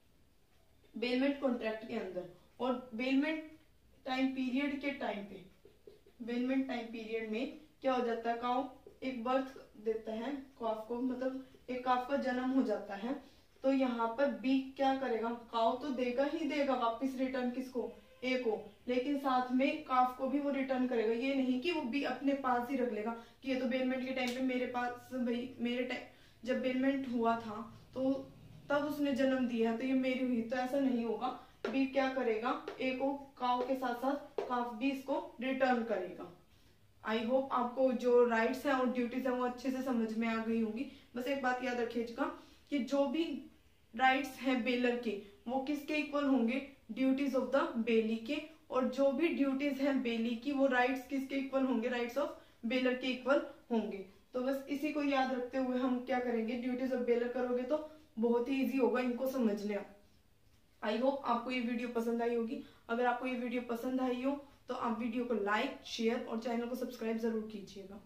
बेलमेंट कॉन्ट्रैक्ट के अंदर, और बेलमेंट टाइम पीरियड के टाइम पे, बेलमेंट टाइम पीरियड में क्या हो जाता है, काऊ एक बर्थ देता है काफ को, मतलब एक काफ का जन्म हो जाता है। तो यहाँ पर बी क्या करेगा, काऊ तो देगा ही देगा वापस रिटर्न किसको, ए को, लेकिन साथ में काफ को भी वो रिटर्न करेगा। ये नहीं कि वो बी अपने पास ही रख लेगा कि ये तो बेलमेंट के टाइम पे मेरे पास, भाई मेरे टाइम जब बेलमेंट हुआ था तो तब उसने जन्म दिया है तो ये मेरी हुई, तो ऐसा नहीं होगा। बी क्या करेगा, ए को काऊ के साथ साथ काफ भी इसको रिटर्न करेगा। आई होप आपको जो राइट्स हैं और ड्यूटीज हैं वो अच्छे से समझ में आ गई होंगी। बस एक बात याद रखिएगा कि जो भी राइट्स हैं बेलर के वो किसके इक्वल होंगे, ड्यूटीज ऑफ द बेली के, और जो भी ड्यूटीज हैं बेली की वो राइट्स किसके इक्वल होंगे, राइट्स ऑफ बेलर के इक्वल होंगे। तो बस इसी को याद रखते हुए हम क्या करेंगे, ड्यूटीज ऑफ बेलर करोगे तो बहुत ही इजी होगा इनको समझने। आई होप आपको ये वीडियो पसंद आई होगी। अगर आपको ये वीडियो पसंद आई हो तो आप वीडियो को लाइक, शेयर और चैनल को सब्सक्राइब जरूर कीजिएगा।